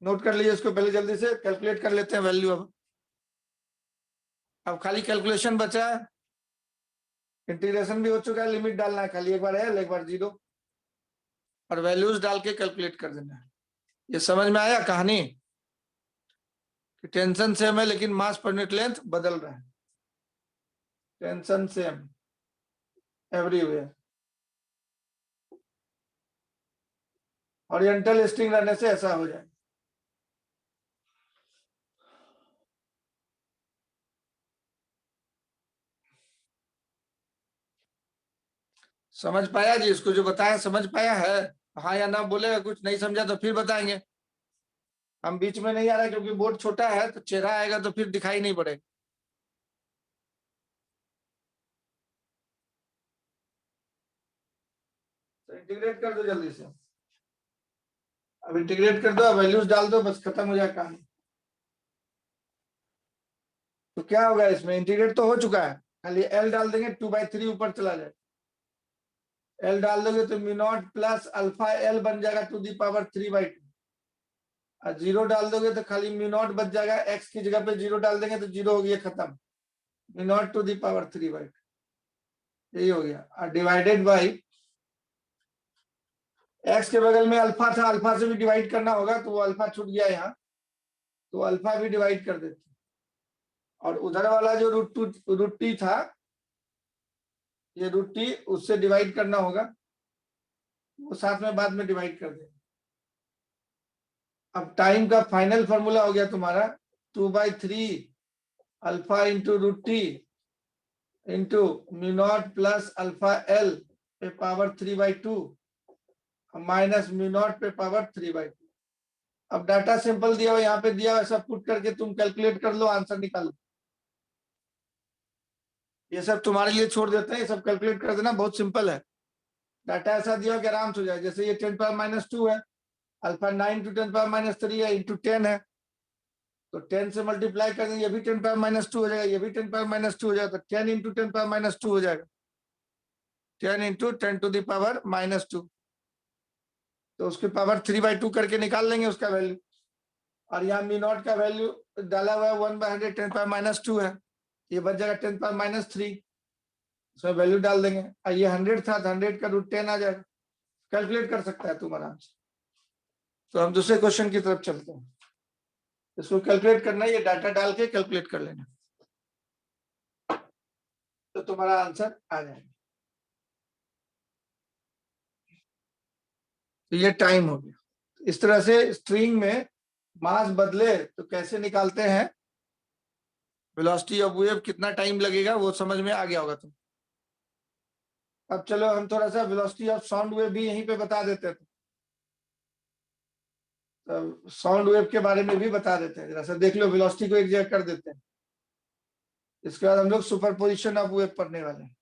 नोट कर लीजिए इसको पहले, जल्दी से कैलकुलेट कर लेते हैं वैल्यू। अब खाली कैलकुलेशन बचा है, इंटीग्रेशन भी हो चुका है, लिमिट डालना है खाली, एक बार एल एक बार 0, और वैल्यूज डाल के कैलकुलेट कर देना है। ये समझ में आया कहानी कि टेंशन सेम है लेकिन मास पर यूनिट लेंथ बदल रहा है। Tension same everywhere, oriental string रहने से ऐसा हो जाए। समझ पाया जी, इसको जो बताया समझ पाया है, हाँ या ना बोलेगा, कुछ नहीं समझा तो फिर बताएंगे। हम बीच में नहीं आ रहा है क्योंकि बोर्ड छोटा है, तो चेहरा आएगा तो फिर दिखाई नहीं पड़ेगा। तो इंटीग्रेट कर दो जल्दी से, अब इंटीग्रेट कर दो, वैल्यूज डाल दो, बस खत्म हो जाए कहानी। तो क्या होगा इसमें, इंटीग्रेट तो हो चुका है, खाली एल डाल देंगे, 2/3 ऊपर चला जाए, एल डाल दोगे तो mu naught plus alpha L बन जाएगा टू दी पावर 3/2, और 0 डाल दोगे तो खाली म्यू नॉट बच जाएगा, एक्स की जगह पे 0 डाल देंगे तो 0 हो गया, खत्म, mu naught to the power 3/2, यही हो गया। और डिवाइडेड बाई एक्स के बगल में अल्फा था, अल्फा से भी डिवाइड करना होगा, तो वो अल्फा छूट गया यहाँ, तो अल्फा भी डिवाइड कर देते, और उधर वाला जो रूट टी था, ये रूट टी उससे डिवाइड करना होगा, वो साथ में बाद में डिवाइड कर देंगे। अब टाइम का फाइनल फॉर्मूला हो गया तुम्हारा 2/3 alpha into root T into mu naught plus alpha L पे पावर 3/2 माइनस म्यू नॉट पे पावर 3/2। अब डाटा सिंपल दिया हो, यहाँ पे दिया हो, ऐसा पुट करके तुम कैलकुलेट कर लो, आंसर निकालो। ये सब तुम्हारे लिए छोड़ देते हैं, ये सब कैलकुलेट कर देना, बहुत सिंपल है। डाटा ऐसा दिया कि आराम से हो जाए, जैसे ये 10⁻² है, अल्फा 9 × 10⁻³ है, इंटू 10 है, तो 10 से मल्टीप्लाई कर देंगे, ये भी 10⁻² हो जाएगा, ये भी 10⁻² हो जाएगा, तो 10 × 10⁻² हो जाएगा, 10 × 10⁻², तो उसकी पावर 3/2 करके निकाल लेंगे उसका वैल्यू। और यहाँ मी नॉट का वैल्यू डाला हुआ है 1/100 10⁻² है, ये बच जाएगा 10⁻3, उसमें वैल्यू डाल देंगे, और ये 100 था तो 100 का रूट 10 आ जाएगा, कैलकुलेट कर सकता है तुम आराम से। तो हम दूसरे क्वेश्चन की तरफ चलते हैं, इसको कैलकुलेट करना है, ये डाटा डाल के कैलकुलेट कर लेना, तो तुम्हारा आंसर आ जाएगा। तो ये टाइम हो गया। इस तरह से स्ट्रिंग में मास बदले तो कैसे निकालते हैं, वेलोसिटी ऑफ वेव कितना टाइम लगेगा, वो समझ में आ गया होगा तुम। अब चलो हम थोड़ा सा वेलोसिटी ऑफ साउंड वेव भी यहीं पे बता देते थे, तो साउंड वेव के बारे में भी बता देते हैं, जरा सा देख लो, वेलोसिटी को एक जगह कर देते हैं, इसके बाद हम लोग सुपरपोजिशन ऑफ वेव पढ़ने वाले हैं।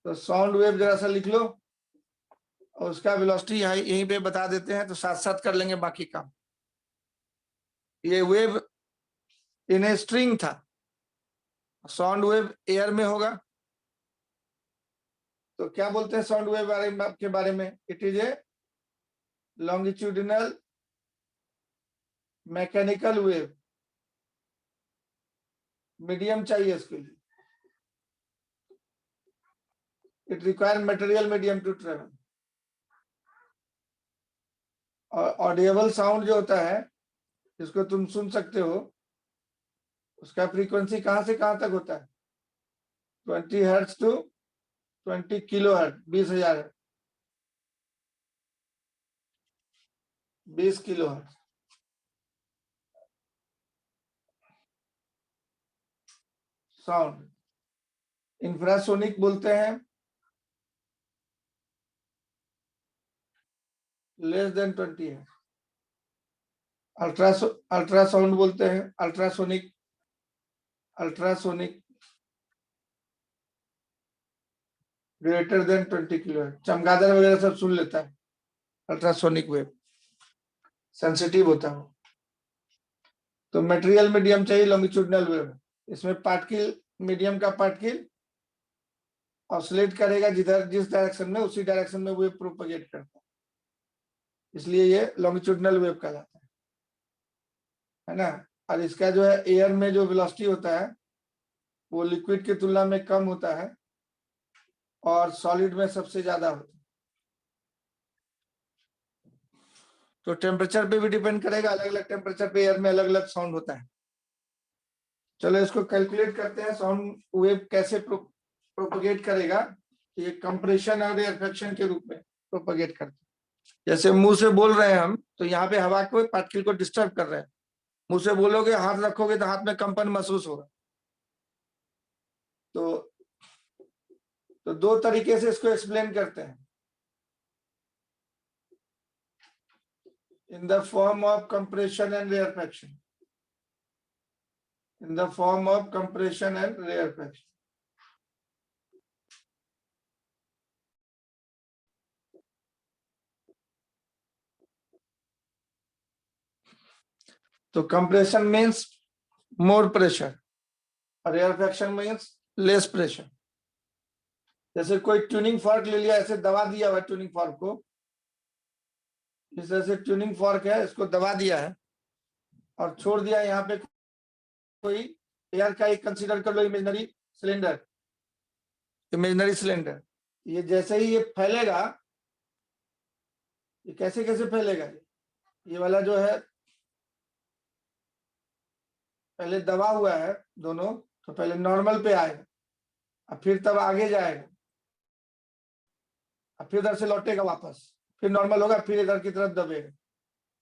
तो साउंड वेव जरा सा लिख लो, और उसका वेलोसिटी यहीं पे बता देते हैं, तो साथ साथ कर लेंगे बाकी काम। ये वेव इन ए स्ट्रिंग था, साउंड वेव एयर में होगा, तो क्या बोलते हैं साउंड वेव के बारे में, it is A longitudinal mechanical wave, medium चाहिए इसके लिए, It requires material medium to travel. और ऑडिएबल साउंड जो होता है जिसको तुम सुन सकते हो, उसका फ्रीक्वेंसी कहां से कहां तक होता है? 20 hertz to 20 kilo hertz, 20,000 hertz, 20 kilo hertz. Sound infrasonic बोलते हैं, लेस देन 20 है। अल्ट्रासाउंड बोलते हैं, ultrasonic, ultrasonic greater than 20 kilo hertz. चमगादड़ वगैरह सब सुन लेता है अल्ट्रासोनिक वेव, सेंसिटिव होता है। तो मटेरियल मीडियम चाहिए, लॉन्गिट्यूडनल वेव। इसमें पार्टिकल, मीडियम का पार्टिकल ऑसिलेट करेगा जिधर जिस डायरेक्शन में, उसी डायरेक्शन में वेव प्रोपगेट करता है, इसलिए ये लॉन्गिट्यूडनल वेव कहलाता है ना। और इसका जो है एयर में जो वेलोसिटी होता है वो लिक्विड की तुलना में कम होता है और सॉलिड में सबसे ज्यादा होता है। तो टेम्परेचर पे भी डिपेंड करेगा, अलग अलग टेम्परेचर पे एयर में अलग अलग साउंड होता है। चलो इसको कैलकुलेट करते हैं, साउंड वेव कैसे प्रोपगेट करेगा। ये कंप्रेशन और रिफ्लेक्शन के रूप में प्रोपगेट करते हैं। जैसे मुंह से बोल रहे हैं हम, तो यहाँ पे हवा को, पार्टिकल को डिस्टर्ब कर रहे हैं। मुंह से बोलोगे, हाथ रखोगे तो हाथ में कंपन महसूस होगा। तो दो तरीके से इसको एक्सप्लेन करते हैं, in the form of compression and rarefaction, in the form of compression and rarefaction. तो compression means more pressure, rarefaction means less pressure. जैसे कोई ट्यूनिंग फॉर्क ले लिया, ऐसे दबा दिया हुआ ट्यूनिंग फॉर्क को, इस तरह से ट्यूनिंग फॉर्क है, इसको दबा दिया है और छोड़ दिया। यहाँ पे कोई एयर का एक कंसीडर कर लो, इमेजिनरी सिलेंडर, इमेजिनरी सिलेंडर। ये जैसे ही ये फैलेगा, ये कैसे कैसे फैलेगा, ये वाला जो है पहले दबा हुआ है दोनों, तो पहले नॉर्मल पे आएगा, और फिर तब आगे जाएगा, और फिर इधर से लौटेगा वापस, फिर नॉर्मल होगा, फिर इधर की तरफ दबेगा।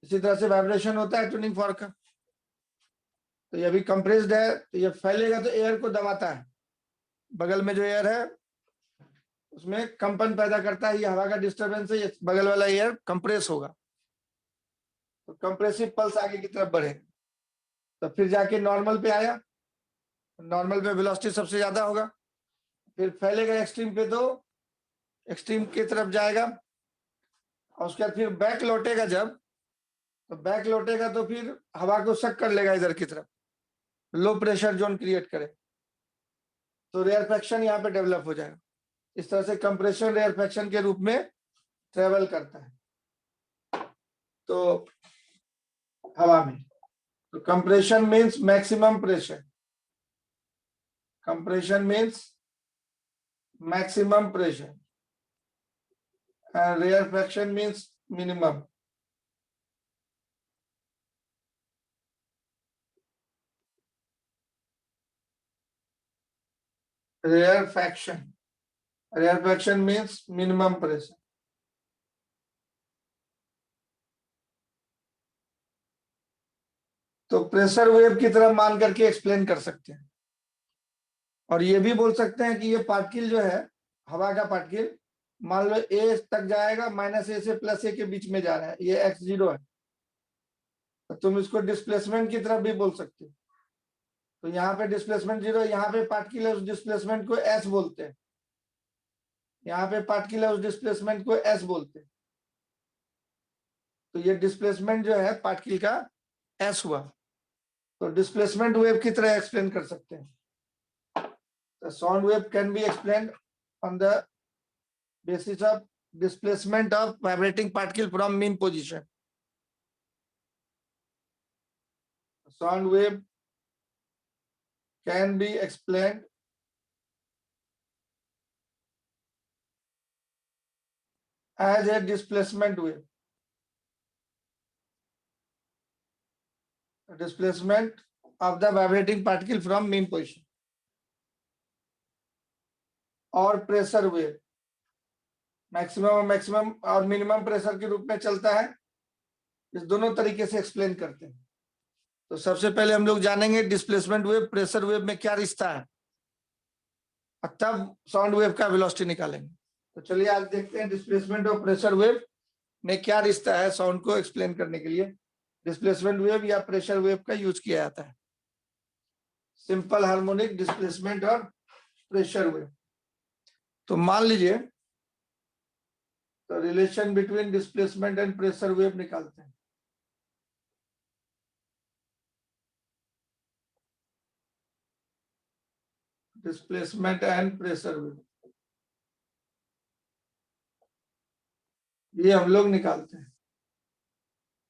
इसी तरह से वाइब्रेशन होता है ट्यूनिंग फॉर्क का। तो ये अभी कंप्रेस्ड है, तो ये फैलेगा तो एयर को दबाता है, बगल में जो एयर है उसमें कंपन पैदा करता है, ये हवा का डिस्टर्बेंस है, ये बगल वाला एयर कंप्रेस होगा, तो कंप्रेसिव पल्स आगे की तरफ बढ़ेगा, तो फिर जाके नॉर्मल पे आया, नॉर्मल पे वेलोसिटी सबसे ज्यादा होगा, फिर फैलेगा एक्सट्रीम पे, तो एक्सट्रीम की तरफ जाएगा, और उसके बाद फिर बैक लौटेगा जब, तो बैक लौटेगा तो फिर हवा को सक कर लेगा इधर की तरफ, लो प्रेशर जोन क्रिएट करे, तो रेयरफेक्शन यहाँ पे डेवलप हो जाएगा। इस तरह से कंप्रेशन रेयरफेक्शन के रूप में ट्रेवल करता है तो हवा में। तो compression means maximum pressure, compression means maximum pressure, and rarefaction means minimum. Rarefaction, rarefaction means minimum pressure. तो प्रेशर वेव की तरह मान करके एक्सप्लेन कर सकते हैं, और ये भी बोल सकते हैं कि ये पार्टिकल जो है, हवा का पार्टिकल, मान लो ए तक जाएगा, -a से +a के बीच में जा रहा है, ये x0 है, तो तुम इसको डिस्प्लेसमेंट की तरफ भी बोल सकते हो। तो यहाँ पे डिस्प्लेसमेंट 0, यहाँ पे पार्टिकल है, उस डिस्प्लेसमेंट को s बोलते हैं, यहाँ पे पार्टिकल है, उस डिस्प्लेसमेंट को s बोलते हैं। तो ये डिस्प्लेसमेंट जो है पार्टिकल का s हुआ, तो डिस्प्लेसमेंट वेव की तरह एक्सप्लेन कर सकते हैं। The sound wave can be explained on the basis of displacement of vibrating particle from mean position. Sound wave can be explained as a displacement wave. Displacement of the vibrating particle from mean position. और pressure wave maximum और minimum pressure के रूप में चलता है। इस दोनों तरीके से एक्सप्लेन करते हैं। तो सबसे पहले हम लोग जानेंगे डिस्प्लेसमेंट वेव प्रेशर वेव में क्या रिश्ता है, और तब साउंड वेव का वेलोसिटी निकालेंगे। तो चलिए आज देखते हैं डिस्प्लेसमेंट और प्रेशर वेव में क्या रिश्ता है साउंड को एक्सप्लेन करने के लिए डिस्प्लेसमेंट वेव या प्रेशर वेव का यूज किया जाता है। सिंपल हार्मोनिक डिस्प्लेसमेंट और प्रेशर वेव। तो मान लीजिए, तो relation between displacement and pressure wave निकालते हैं। डिस्प्लेसमेंट एंड प्रेशर वेव ये हम लोग निकालते हैं।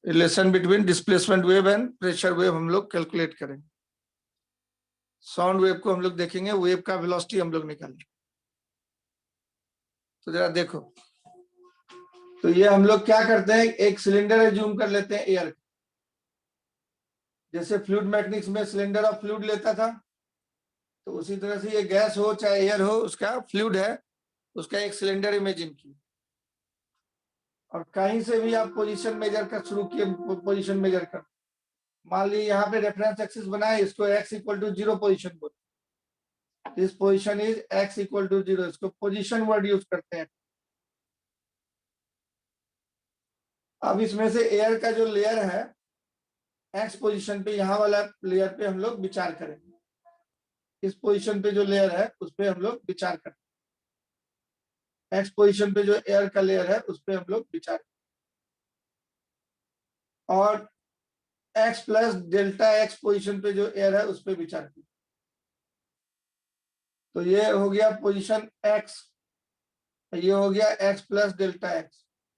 Relation between displacement wave and pressure wave हम लोग कैलकुलेट करेंगे। साउंड वेव को हम लोग देखेंगे, वेव का वेलोसिटी हम लोग निकालेंगे। तो जरा देखो, तो ये हम लोग क्या करते हैं, एक सिलेंडर एज्यूम कर लेते हैं एयर, जैसे फ्लूइड मैकेनिक्स में सिलेंडर ऑफ फ्लूइड लेता था, तो उसी तरह से ये गैस हो चाहे एयर हो, उसका फ्लूइड है, उसका एक सिलेंडर इमेजिन किया, और कहीं से भी आप पोजीशन मेजर कर शुरू किए, पोजीशन मेजर कर। मान लीजिए यहाँ पे रेफरेंस एक्सिस बनाए, इसको x इक्वल टू 0 पोजिशन बोलते, this position is x equal to 0, इसको पोजीशन वर्ड यूज करते हैं। अब इसमें से एयर का जो लेयर है x पोजीशन पे, यहाँ वाला लेयर पे हम लोग विचार करेंगे। इस पोजीशन पे जो लेयर है उस पे हम लोग विचार करेंगे। x पोजीशन पे जो एयर का लेयर है उस पे हम लोग विचार करेंगे। और x plus delta x position पे जो एयर है उस पे विचार करेंगे। तो ये हो गया पोजीशन x, ये हो गया x प्लस डेल्टा x।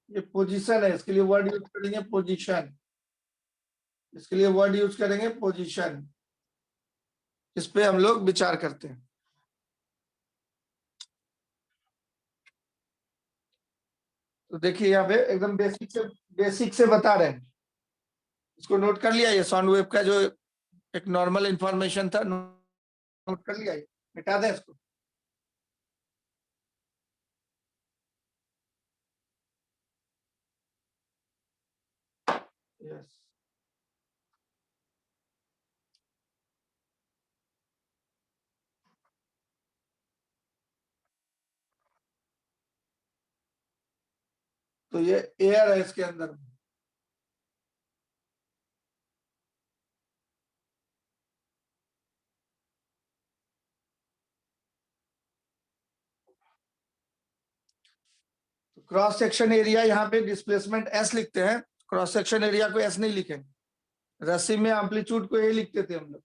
ये पोजीशन है, इसके लिए वर्ड यूज करेंगे पोजीशन, इसके लिए वर्ड यूज करेंगे पोजीशन। इस पे हम लोग विचार करते हैं। तो देखिए यहाँ पे एकदम बेसिक से बता रहे हैं, इसको नोट कर लिया। ये साउंड वेव का जो एक नॉर्मल इंफॉर्मेशन था, नोट कर लिया। ये मिटा दें इसको। यस, तो ये एयर है इसके अंदर। तो क्रॉस सेक्शन एरिया यहाँ पे डिस्प्लेसमेंट एस लिखते हैं, क्रॉस सेक्शन एरिया को एस नहीं लिखेंगे। रस्सी में एम्पलीट्यूड को ए लिखते थे हम लोग,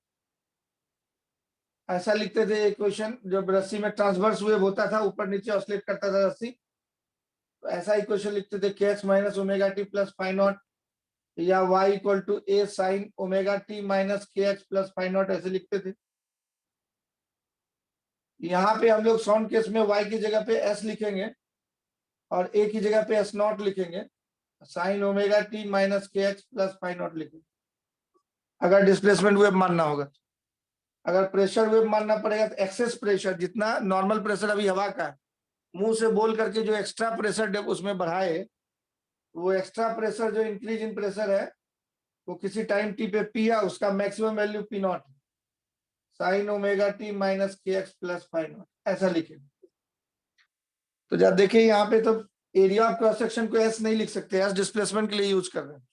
ऐसा लिखते थे। इक्वेशन जब रस्सी में ट्रांसवर्स वेव होता था, ऊपर नीचे ऑसिलेट करता था रस्सी, तो ऐसा इक्वेशन लिखते थे, k x minus omega t plus phi naught, या y equal to A sine omega t minus k x plus phi naught, ऐसे लिखते थे। यहाँ पे हम लोग साउंड केस में y की जगह पे s लिखेंगे और a की जगह पे एस नॉट लिखेंगे, sign omega t minus k x plus phi not लिखेंगे अगर डिस्प्लेसमेंट वेव मानना होगा। अगर प्रेशर वेव मानना पड़ेगा तो एक्सेस प्रेशर, जितना नॉर्मल प्रेशर अभी हवा का है, मुंह से बोल करके जो एक्स्ट्रा प्रेशर उसमें बढ़ाए, वो एक्स्ट्रा प्रेशर जो इंक्रीज इन प्रेशर है वो किसी टाइम टी पे पी है, उसका maximum value P naught, sine omega t minus k x plus phi not, ऐसा लिखेंगे। तो जब देखिए यहाँ पे तो एरिया ऑफ क्रॉस सेक्शन को एस नहीं लिख सकते, एस डिस्प्लेसमेंट के लिए यूज कर रहे हैं।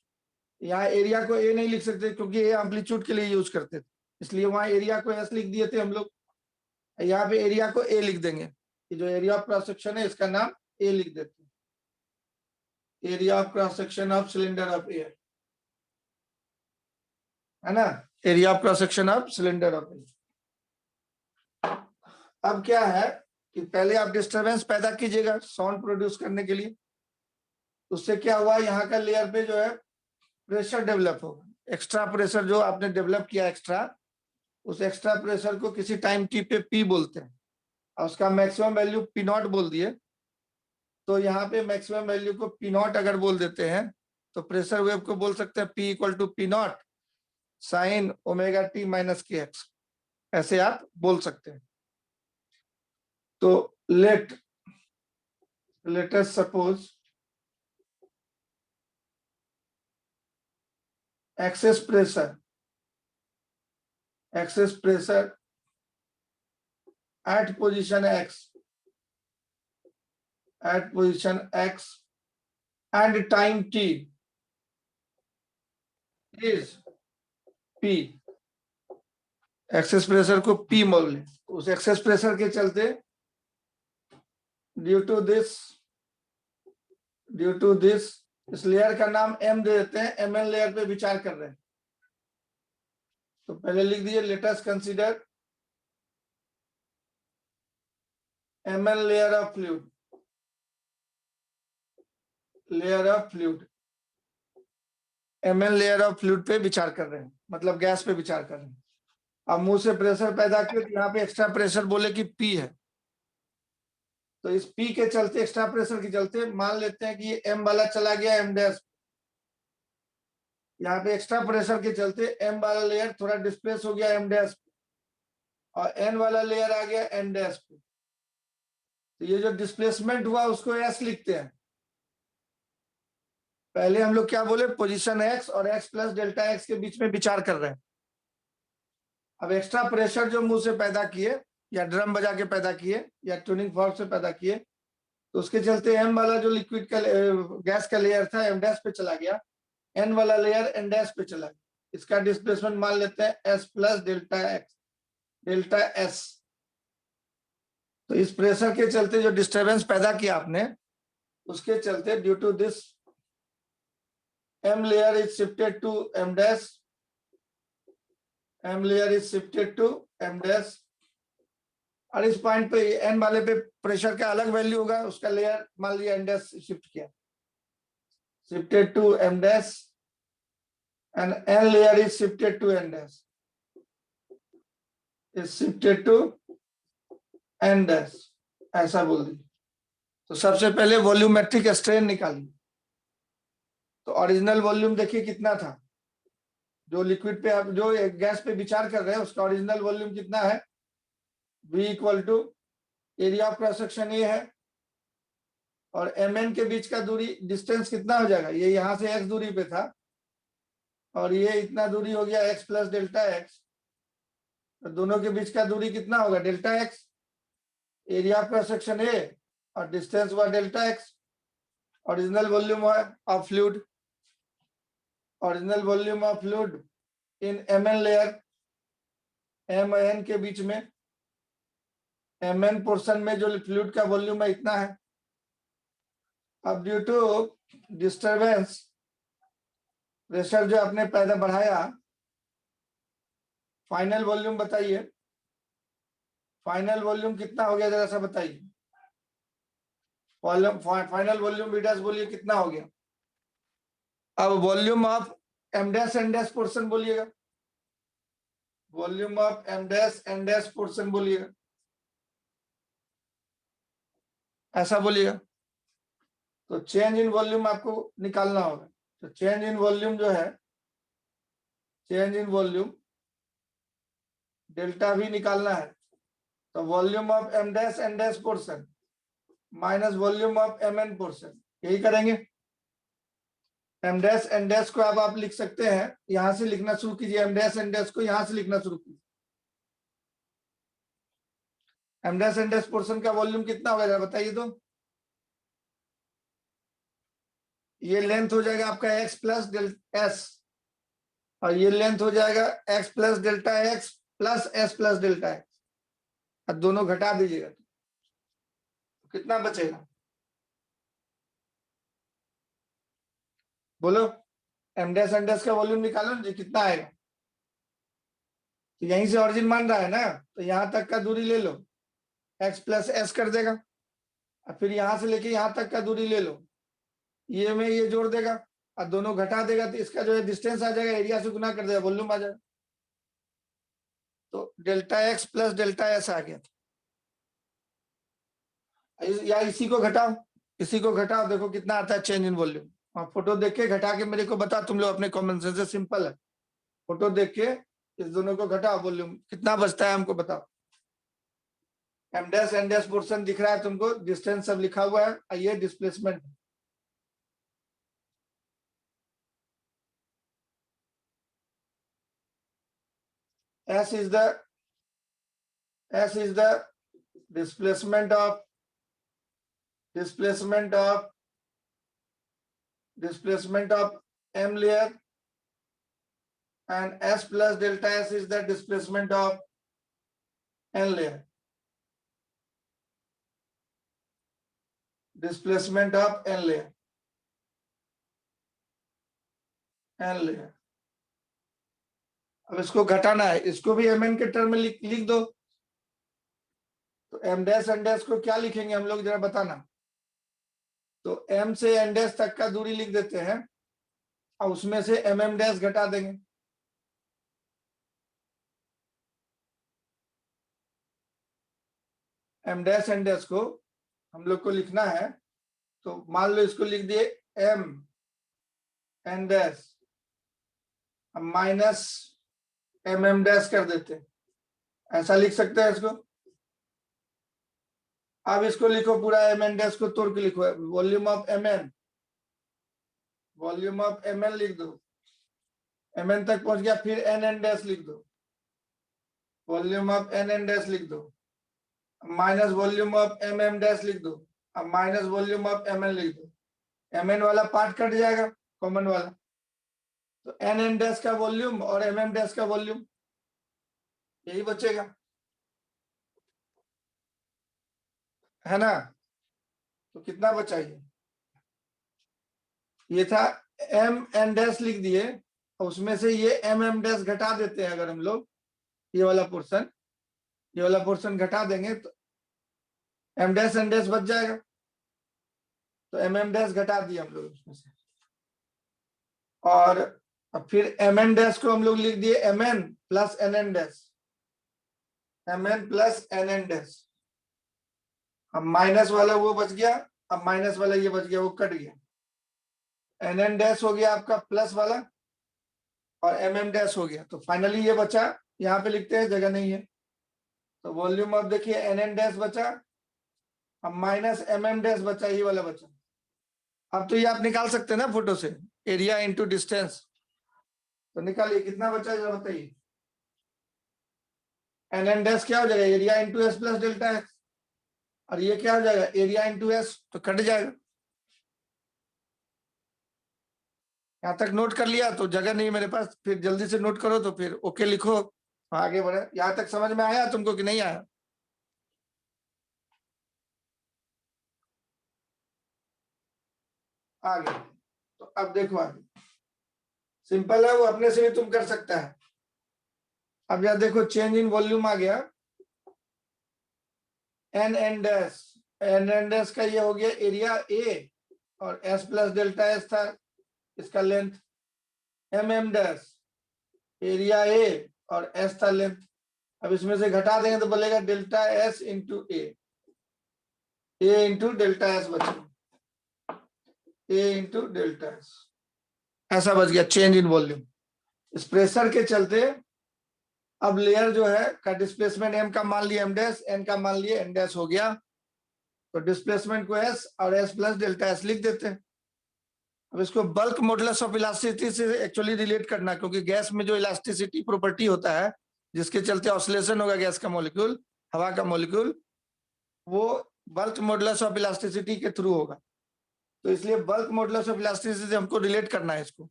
यहाँ एरिया को ए नहीं लिख सकते क्योंकि ए एम्पलीट्यूड के लिए यूज करते थे, इसलिए वहां एरिया को एस लिख दिए थे हम लोग। यहाँ पे एरिया को ए लिख देंगे, कि जो एरिया ऑफ क्रॉस सेक्शन है इसका नाम ए लिख देते हैं, area of cross section of cylinder of air, है ना, area of cross section of cylinder of air. अब क्या है कि पहले आप डिस्टरबेंस पैदा कीजिएगा साउंड प्रोड्यूस करने के लिए, उससे क्या हुआ, यहाँ का लेयर पे जो है प्रेशर डेवलप होगा, एक्स्ट्रा प्रेशर जो आपने डेवलप किया एक्स्ट्रा, उस एक्स्ट्रा प्रेशर को किसी टाइम टी पे पी बोलते हैं, और उसका मैक्सिमम वैल्यू पी नॉट बोल दिए। तो यहाँ पे मैक्सिमम वैल्यू को पी नॉट अगर बोल देते हैं तो प्रेशर वेव को बोल सकते हैं P equal to P naught sine omega t minus k x, ऐसे आप बोल सकते हैं। तो let us suppose excess pressure at position x and time t is p। Excess pressure को p मान लें। उस एक्सेस प्रेशर के चलते ड्यू टू दिस इस लेयर का नाम m दे देते हैं, mn लेयर पे विचार कर रहे हैं। तो पहले लिख दीजिए late us consider mn layer of fluid, mn layer of fluid पे विचार कर रहे हैं, मतलब गैस पे विचार कर रहे हैं। अब मुंह से प्रेशर पैदा किया तो यहाँ पे एक्स्ट्रा प्रेशर बोले कि P है, तो इस P के चलते एक्स्ट्रा प्रेशर के चलते मान लेते हैं कि ये M वाला चला गया M डैश, यहाँ पे एक्स्ट्रा प्रेशर के चलते M वाला लेयर थोड़ा डिस्प्लेस हो गया M डैश और N वाला लेयर आ गया N डैश पे। तो ये जो डिस्प्लेसमेंट हुआ उसको S लिखते हैं। पहले हम लोग क्या बोले, पोजीशन X और X प्लस डेल्टा X के बीच में विचार कर रहे हैं। अब एक्स्ट्रा प्रेशर जो मुंह से पैदा किए या ड्रम बजा के पैदा किए या ट्यूनिंग फॉर्क से पैदा किए, तो उसके चलते M वाला जो लिक्विड का गैस का लेयर था M डैश पे चला गया, N वाला लेयर N डैश पे चला गया। इसका डिस्प्लेसमेंट मान लेते हैं S प्लस डेल्टा S। तो इस प्रेशर के चलते जो डिस्टरबेंस पैदा किया आपने, उसके चलते due to this M layer is shifted to M dash, और इस पॉइंट पे N वाले पे प्रेशर का अलग वैल्यू होगा, उसका लेयर मान लिया N डैश शिफ्ट किया, shifted to M dash and N layer is shifted to N dash, ऐसा बोल दी। तो सबसे पहले वॉल्यूमेट्रिक स्ट्रेन निकालिए। तो ओरिजिनल वॉल्यूम देखिए कितना था, जो लिक्विड पे आप जो गैस पे विचार कर रहे हैं उसका ओरिजिनल वॉल्यूम कितना है, V equal to area of cross section ये है और MN के बीच का दूरी डिस्टेंस कितना हो जाएगा, ये यहाँ से x दूरी पे था और ये इतना दूरी हो गया x प्लस डेल्टा x, तो दोनों के बीच का दूरी कितना होगा delta x, area of cross section A और डिस्टेंस हुआ delta x। Original volume of fluid in MN layer MN के बीच में, MN पोर्शन में जो फ्लूइड का वॉल्यूम है इतना है। अब ड्यू टू डिस्टरबेंस प्रेशर जो आपने पैदा बढ़ाया, फाइनल वॉल्यूम बताइए, फाइनल वॉल्यूम कितना हो गया जरा सा बताइए, फाइनल वॉल्यूम बीटास बोलिए कितना हो गया। अब volume of M dash N dash portion बोलिएगा, volume of M dash N dash portion बोलिएगा, ऐसा बोलिएगा। तो चेंज इन वॉल्यूम आपको निकालना होगा। तो चेंज इन वॉल्यूम जो है, change in volume delta V निकालना है। तो volume of M dash N dash portion minus volume of MN portion, यही करेंगे। M डैश N डैश को अब आप लिख सकते हैं, यहां से लिखना शुरू कीजिए, M डैश N डैश को यहां से लिखना शुरू कीजिए। M dash N dash portion का वॉल्यूम कितना होगा जरा बताइए तो। ये लेंथ हो जाएगा आपका x प्लस डेल्टा s और ये लेंथ हो जाएगा x plus delta x plus s plus delta x, अब दोनों घटा दीजिएगा तो कितना बचेगा बोलो। M डैश N डैश का वॉल्यूम निकालो ना जी, कितना आएगा। तो यहीं से ऑरिजिन मान रहा है ना, तो यहां तक का दूरी ले लो, x प्लस s कर देगा, और फिर यहां से लेके यहां तक का दूरी ले लो, ये में ये जोड़ देगा और दोनों घटा देगा, तो इसका जो है डिस्टेंस आ जाएगा, एरिया से गुना कर देगा, वॉल्यूम आ जाएगा। तो delta x plus delta s आ गया था, या इसी को घटाओ, इसी को घटाओ, देखो कितना आता है चेंज इन वॉल्यूम। और फोटो देख के घटा के मेरे को बता, तुम लोग अपने कॉमन सेंस से, सिंपल है। फोटो देख के इस दोनों को घटाओ, वॉल्यूम कितना बचता है हमको बताओ। M dash N dash portion दिख रहा है तुमको, डिस्टेंस सब लिखा हुआ है, ये displacement. S is the displacement of m layer, and s plus delta s is the displacement of n layer. Displacement of n layer. अब इसको घटाना है, इसको भी mn के टर्म में लिख दो। तो m डैश n डैश को क्या लिखेंगे हम लोग, जरा बताना। तो m से n डैश तक का दूरी लिख देते हैं, और उसमें से mm डैश घटा देंगे। m डैश n डैश को हम लोग को लिखना है, तो मान लो इसको लिख दिए m n dash minus mm dash कर देते हैं, ऐसा लिख सकते हैं इसको। अब इसको लिखो पूरा mn डैश को तोड़ के लिखो, volume of mn, volume of mn लिख दो, mn तक पहुंच गया, फिर nn डैश लिख दो, वॉल्यूम ऑफ nn डैश लिख दो, minus volume of mm dash लिख दो, अब माइनस वॉल्यूम ऑफ mn लिख दो। mn वाला पार्ट कट जाएगा, कॉमन वाला, तो nn डैश का वॉल्यूम और mm डैश का वॉल्यूम यही बचेगा, है ना। तो कितना बचा ये था m n डैश लिख दिए, और उसमें से ये mm डैश घटा देते हैं अगर हम लोग, ये वाला पोर्शन घटा देंगे तो m डैश n डैश बच जाएगा। तो mm डैश घटा दिया हम लोग उसमें से, और फिर mn डैश को हम लोग लिख दिए mn plus nn dash, mn plus nn dash. अब माइनस वाला वो बच गया, अब माइनस वाला ये बच गया, वो कट गया, nn डैश हो गया आपका प्लस वाला, और mm डैश हो गया। तो फाइनली ये बचा, यहाँ पे लिखते हैं, जगह नहीं है, तो वॉल्यूम ऑफ देखिए nn डैश बचा, अब माइनस mm डैश बचा, ये वाला बचा। अब तो ये आप निकाल सकते हैं ना फोटो से, एरिया इंटू डिस्टेंस। तो निकालिए कितना बचा, जरा बताइए। nn डैश क्या हो जाएगा, area into S plus delta x, और ये क्या हो जाएगा, एरिया इंटू एस, तो कट जाएगा। यहाँ तक नोट कर लिया, तो जगह नहीं मेरे पास, फिर जल्दी से नोट करो, तो फिर ओके लिखो, आगे बढ़े। यहाँ तक समझ में आया तुमको कि नहीं आया? आगे तो अब देखो, आगे सिंपल है, वो अपने से भी तुम कर सकता है। अब यहाँ देखो चेंज इन वॉल्यूम आ गया, एन डैश का ये हो गया एरिया ए, और एस प्लस डेल्टा एस था इसका लेंथ, एम डैश एरिया ए और एस था लेंथ। अब इसमें से घटा देंगे तो बोलेगा डेल्टा एस इंटू ए इंटू डेल्टा एस बचेगा, ए इंटू डेल्टा एस, ऐसा बच गया चेंज इन वॉल्यूम। इस प्रेशर के चलते अब लेयर जो है का डिस्प्लेसमेंट m का मान लिया m डैश, n का मान लिया n डैश हो गया, तो डिस्प्लेसमेंट को s और s प्लस डेल्टा s लिख देते हैं। अब इसको बल्क मॉडुलस ऑफ इलास्टिसिटी से एक्चुअली रिलेट करना, क्योंकि गैस में जो इलास्टिसिटी प्रॉपर्टी होता है जिसके चलते ऑसिलेशन होगा गैस का मॉलिक्यूल, हवा का मॉलिक्यूल, वो बल्क मॉडुलस ऑफ इलास्टिसिटी के थ्रू होगा। तो इसलिए बल्क मॉडुलस ऑफ इलास्टिसिटी से हमको रिलेट करना है इसको,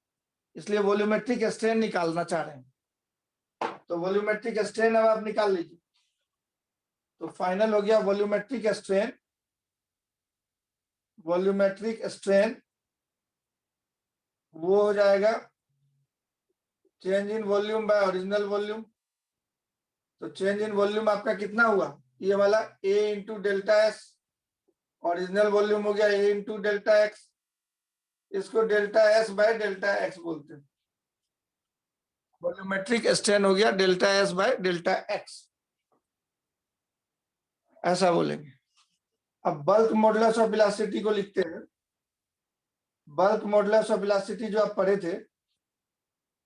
इसलिए वॉल्यूमेट्रिक स्ट्रेन निकालना चाह रहे हैं। तो वॉल्यूमेट्रिक स्ट्रेन अब आप निकाल लीजिए, तो फाइनल हो गया वॉल्यूमेट्रिक स्ट्रेन वो हो जाएगा change in volume by original volume. तो चेंज इन वॉल्यूम आपका कितना हुआ, ये वाला a into delta S, original volume हो गया a इंटू डेल्टा एक्स, इसको delta S by delta x बोलते हैं। वॉल्यूमेट्रिक स्ट्रेन हो गया delta S by delta x, ऐसा बोलेंगे। अब बल्क मॉडुलस ऑफ इलास्टिसिटी को लिखते हैं। बल्क मॉडुलस ऑफ इलास्टिसिटी जो आप पढ़े थे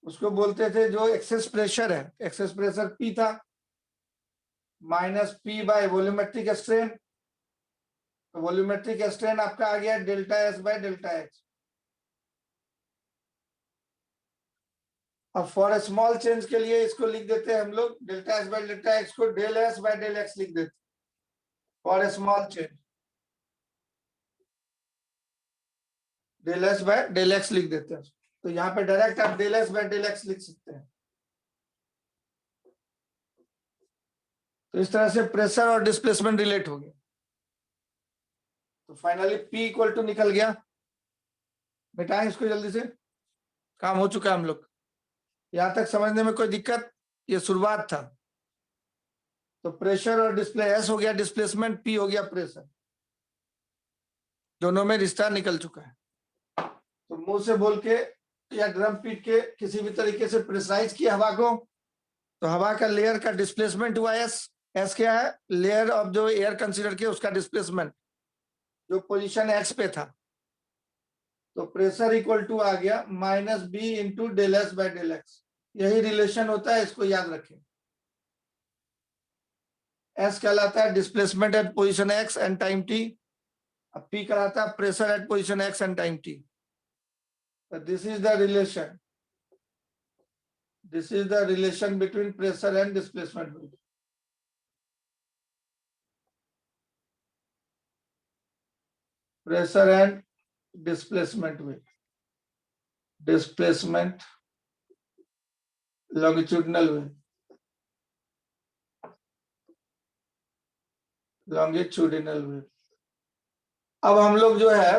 उसको बोलते थे, जो एक्सेस प्रेशर है, एक्सेस प्रेशर पी था minus p by volumetric strain. तो वॉल्यूमेट्रिक स्ट्रेन आपका आ गया delta S by delta H. अब फॉर स्मॉल चेंज के लिए इसको लिख देते हैं हम लोग delta S by delta x को del S by del x लिख देते for small change. Del S by del x लिख देते हैं। तो यहाँ पे डायरेक्ट आप del S by del x लिख सकते हैं। तो इस तरह से प्रेशर और डिस्प्लेसमेंट रिलेट हो गया। तो फाइनली P इक्वल टू निकल गया। मिटाएं इसको जल्दी से, काम हो चुका है हम लोग। यहां तक समझने में कोई दिक्कत? ये शुरुआत था। तो प्रेशर और डिस्प्ले एस हो गया डिस्प्लेसमेंट, P हो गया प्रेशर, दोनों में रिश्ता निकल चुका है। तो मुंह से बोल के या ड्रम पीट के किसी भी तरीके से प्रेशराइज किया हवा को, तो हवा का लेयर का डिस्प्लेसमेंट हुआ एस। एस क्या है? लेयर ऑफ जो एयर कंसीडर किया उसका डिस्प्लेसमेंट जो पोजीशन एक्स पे था। तो प्रेशर इक्वल टू आ गया minus B into del S by del x. यही रिलेशन होता है, इसको याद रखें। एस कहलाता है displacement at position x and time t. अब पी कहलाता है pressure at position x and time t. This is the relation, this is the relation between pressure and displacement. Pressure and displacement में displacement longitudinal wave, longitudinal wave. अब हम लोग जो है,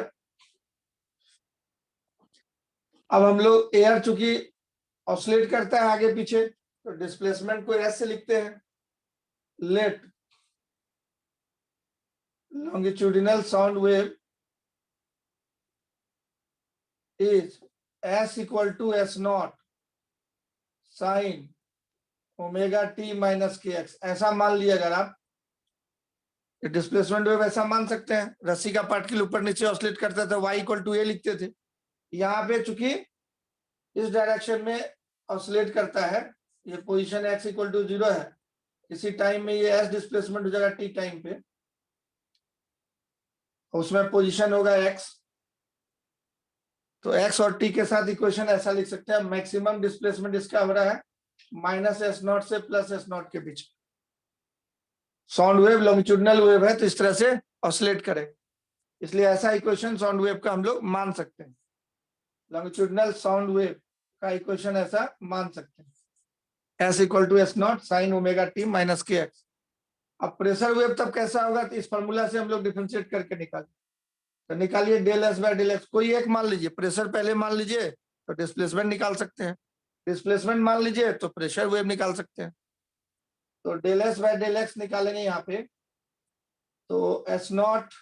अब हम लोग एयर चूंकि ऑसिलेट करता है आगे पीछे, तो डिस्प्लेसमेंट को एस से लिखते हैं। Let longitudinal sound wave is s equal to s naught sin omega t minus k x. ऐसा मान लिया अगर आप, डिस्प्लेसमेंट वेव ऐसा मान सकते हैं, रस्सी का पार्टिकल ऊपर नीचे ऑसिलेट करता था, y इक्वल टू ए लिखते थे। यहाँ पे चूंकि इस डायरेक्शन में ऑसिलेट करता है, ये पोजीशन x इक्वल टू 0 है, इसी टाइम में ये s डिस्प्लेसमेंट हो जाएगा t टाइम पे, उसमें पोजीशन होगा x। तो x और t के साथ इक्वेशन ऐसा लिख सकते हैं, मैक्सिमम डिस्प्लेसमेंट इसका हो रहा है माइनस एस नॉट से प्लस एस नॉट के बीच। साउंड वेव लॉन्गिट्यूडिनल वेव है तो इस तरह से ऑसिलेट करे, इसलिए ऐसा इक्वेशन साउंड वेव का हम लोग मान सकते हैं। लॉन्गिट्यूडिनल साउंड वेव का इक्वेशन ऐसा मान सकते हैं, s equal to S naught sine omega t minus k x. अब प्रेशर वेव तब कैसा होगा? तो इस फॉर्मूला से हम लोग डिफरेंशिएट करके निकालें। तो निकालिए del S by del x, कोई एक मान लीजिए, प्रेशर पहले मान लीजिए तो डिस्प्लेसमेंट निकाल सकते हैं, डिस्प्लेसमेंट मान लीजिए तो प्रेशर वेव निकाल सकते हैं। तो del S by del x निकालेंगे यहाँ पे, तो एस नॉट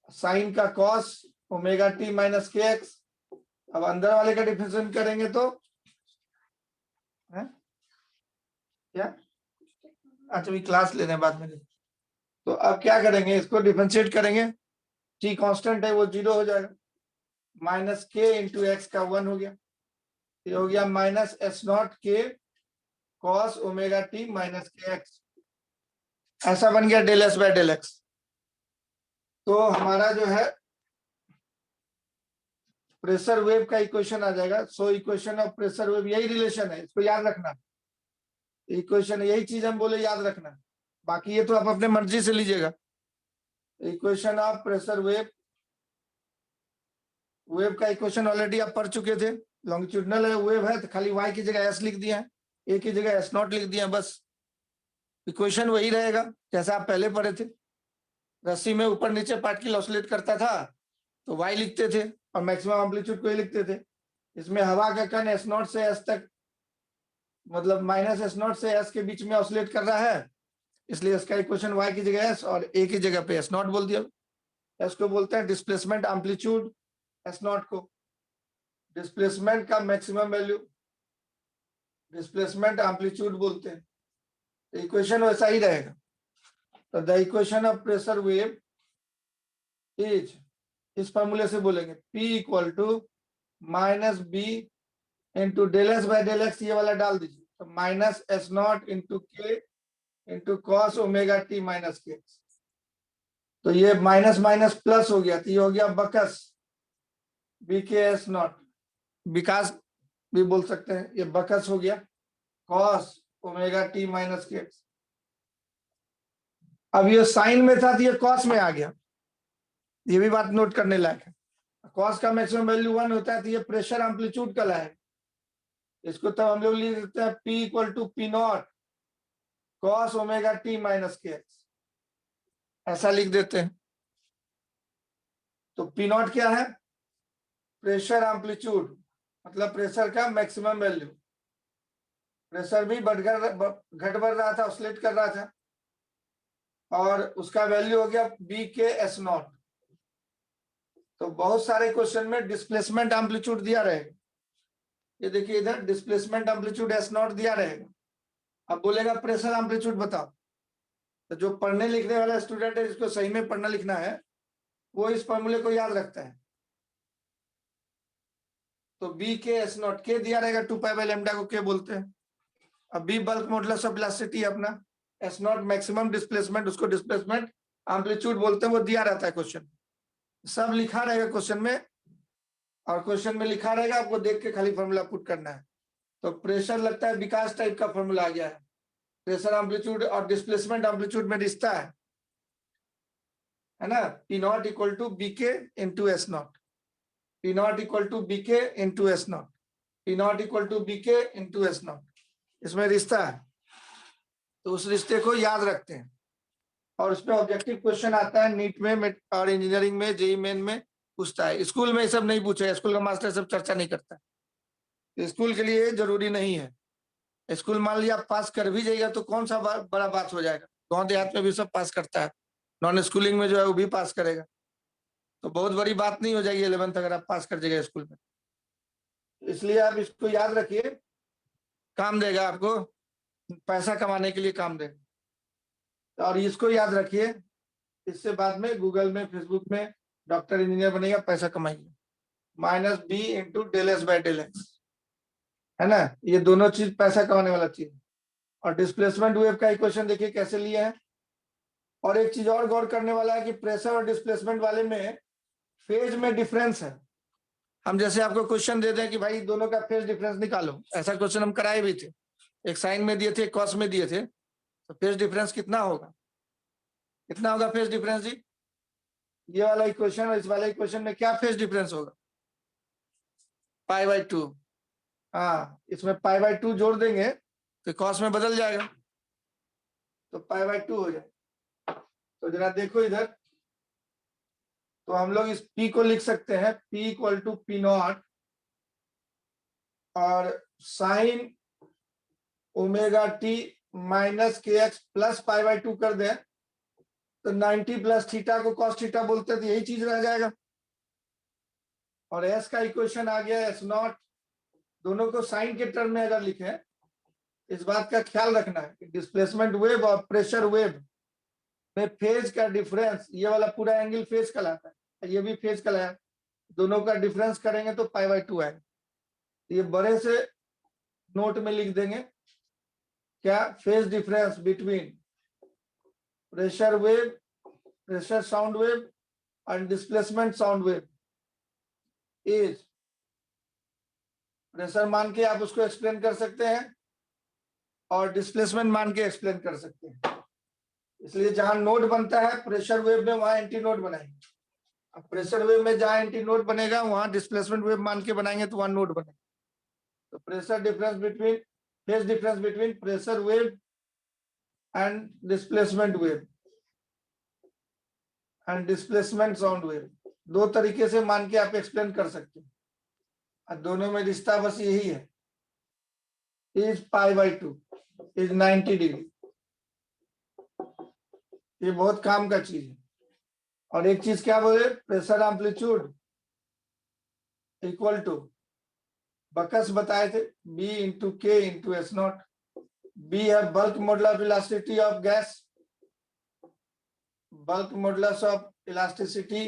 साइन का cos omega t minus k x. अब अंदर वाले का डिफरेंशिएट करेंगे तो है क्या? अच्छा भी क्लास लेने बाद में। तो अब क्या करेंगे, इसको डिफरेंशिएट करेंगे, टी कांस्टेंट है वो 0 हो जाएगा, माइनस के इंटू एक्स का 1 हो गया, ये हो गया minus S naught k cos omega t minus k x. ऐसा बन गया del S by del x. तो हमारा जो है प्रेशर वेव का इक्वेशन आ जाएगा। So equation of pressure wave, यही रिलेशन है, इसको याद रखना। इक्वेशन यही चीज हम बोले याद रखना, बाकी ये तो आप अपने मर्जी से लीजिएगा। Equation of pressure wave, wave का इक्वेशन ऑलरेडी आप पढ़ चुके थे। लॉन्गिट्यूडिनल वेव है तो खाली y की जगह s लिख दिया है, a की जगह s नॉट लिख दिया, बस इक्वेशन वही रहेगा जैसा आप पहले पढ़े थे। रस्सी में ऊपर नीचे पार्टिकल ऑसिलेट करता था तो y लिखते थे और मैक्सिमम एम्पलीट्यूड को ही लिखते थे। इसमें हवा का कण एस नॉट से एस तक, मतलब माइनस एस नॉट से एस के बीच में ऑसिलेट कर रहा है, इसलिए इसका इक्वेशन y की जगह s और a की जगह पे एस नॉट बोल दिया। एस को बोलते हैं डिस्प्लेसमेंट एम्पलीट्यूड, एस नॉट को डिस्प्लेसमेंट का मैक्सिमम वैल्यू, डिस्प्लेसमेंट एम्पलीट्यूड बोलते हैं। तो इक्वेशन वैसा ही रहेगा। तो the equation of pressure wave is, इस फॉर्मूले से बोलेंगे P equal to minus B into del S by del x, ये वाला डाल दीजिए, तो minus S naught into k into cos omega t minus k. तो ये माइनस माइनस प्लस हो गया, तो ये हो गया बकस बी के एस नॉट, विकास भी बोल सकते हैं, ये बकस हो गया कॉस ओमेगा टी माइनस के। अब ये साइन में था तो ये कॉस में आ गया, ये भी बात नोट करने लायक है। कॉस का मैक्सिमम वैल्यू 1 होता है, तो ये प्रेशर एम्पलीट्यूड का है, इसको तब हम लोग लिख देते हैं P equal to P naught cos omega t minus k x, ऐसा लिख देते हैं। तो P नॉट क्या है? प्रेशर एम्पलीट्यूड, मतलब प्रेशर का मैक्सिमम वैल्यू। प्रेशर भी घट बढ़ रहा था, ऑसिलेट कर रहा था, और उसका वैल्यू हो गया बी के एस नॉट। तो बहुत सारे क्वेश्चन में डिस्प्लेसमेंट एम्पलीट्यूड दिया रहेगा, ये देखिए इधर डिस्प्लेसमेंट एम्पलीट्यूड एस नॉट दिया रहेगा। अब बोलेगा प्रेशर एम्पलीट्यूड बताओ, तो जो पढ़ने लिखने वाला स्टूडेंट है, जिसको सही में पढ़ना लिखना है, वो इस फॉर्मूले को याद रखता है। तो बी के एस नॉट, के दिया रहेगा 2 पाई बाय लैम्डा को के बोलते हैं। अब B bulk modulus of elasticity अपना, एस नॉट मैक्सिमम डिस्प्लेसमेंट, उसको डिस्प्लेसमेंट एम्पलीट्यूड बोलते हैं, वो दिया रहता है क्वेश्चन, सब लिखा रहेगा क्वेश्चन में, और क्वेश्चन में लिखा रहेगा, आपको देख के खाली फॉर्मूला पुट करना है। तो प्रेशर लगता है विकास टाइप का फॉर्मूला आ गया है, प्रेशर एम्पलीट्यूड और डिस्प्लेसमेंट एम्पलीट्यूड में रिश्ता है ना, p naught equal to B K into S naught, p naught equal to B K into S naught, p naught equal to B K into S naught, इसमें रिश्ता है। तो उस रिश्ते को याद रखते हैं, और उस पर ऑब्जेक्टिव क्वेश्चन आता है नीट में और इंजीनियरिंग में, जेई मेन में पूछता है। स्कूल में ये सब नहीं पूछे, स्कूल का मास्टर सब चर्चा नहीं करता, स्कूल के लिए जरूरी नहीं है। स्कूल मान लिया आप पास कर भी जाएगा तो कौन सा बड़ा बात हो जाएगा, गांव देहात में भी सब पास करता है, नॉन स्कूलिंग में जो है वो भी पास करेगा, तो बहुत बड़ी बात नहीं हो जाएगी 11th अगर आप पास कर जाएगा स्कूल में। इसलिए आप इसको याद रखिए, काम देगा आपको, पैसा कमाने के लिए काम देगा। और इसको याद रखिए, इससे बाद में गूगल में, फेसबुक में डॉक्टर इंजीनियर बनेगा, पैसा कमाएंगे। Minus B into del S by del x, है ना, ये दोनों चीज पैसा कमाने वाला चीज। और डिस्प्लेसमेंट वेव का इक्वेशन देखिए कैसे लिए है। और एक चीज और गौर करने वाला है कि प्रेशर और डिस्प्लेसमेंट वाले में फेज में डिफरेंस है। हम जैसे आपको क्वेश्चन दे दें कि भाई दोनों का फेज डिफरेंस निकालो, ऐसा क्वेश्चन हम कराए भी थे, एक साइन में दिए थे, एक कॉस में दिए थे, तो फेज डिफरेंस कितना होगा, कितना होगा फेज डिफरेंस जी? ये वाला इक्वेशन और इस वाले इक्वेशन में क्या फेज डिफरेंस होगा? π/2। हाँ, इसमें π/2 जोड़ देंगे तो कॉस में बदल जाएगा, तो π/2 हो जाए। तो जरा देखो इधर, तो हम लोग इस P को लिख सकते हैं P equal to P naught और sine omega t minus k x plus π/2 कर दें तो 90 प्लस थीटा को कॉस थीटा बोलते हैं, तो यही चीज रह जाएगा। और एस का इक्वेशन आ गया एस नॉट, दोनों को साइन के टर्म में अगर लिखें, इस बात का ख्याल रखना है कि डिस्प्लेसमेंट वेव और प्रेशर वेव में फेज का डिफरेंस, ये वाला पूरा एंगल फेज कहलाता है, ये भी फेज कहलाया, दोनों का डिफरेंस करेंगे तो π/2 आएगा। ये बड़े से नोट में लिख देंगे क्या, phase difference between pressure wave, pressure sound wave and displacement sound wave is, pressure मान के आप उसको एक्सप्लेन कर सकते हैं और डिस्प्लेसमेंट मान के एक्सप्लेन कर सकते हैं। इसलिए जहां नोड बनता है प्रेशर वेव में, वहां एंटी नोड बनाएंगे। अब प्रेशर वेव में जहां एंटी नोड बनेगा वहां डिस्प्लेसमेंट वेव मान के बनाएंगे तो वहां नोड बनेगा। तो pressure difference between, phase difference between pressure wave and displacement wave and displacement sound wave, दो तरीके से मान के आप एक्सप्लेन कर सकते हैं, और दोनों में रिश्ता बस यही है, इज π/2 इज 90 डिग्री। ये बहुत काम का चीज है। और एक चीज क्या बोले, प्रेशर एम्पलीट्यूड इक्वल टू बकस बताए थे B into k into S not. B है bulk modulus of elasticity of gas, bulk modulus of elasticity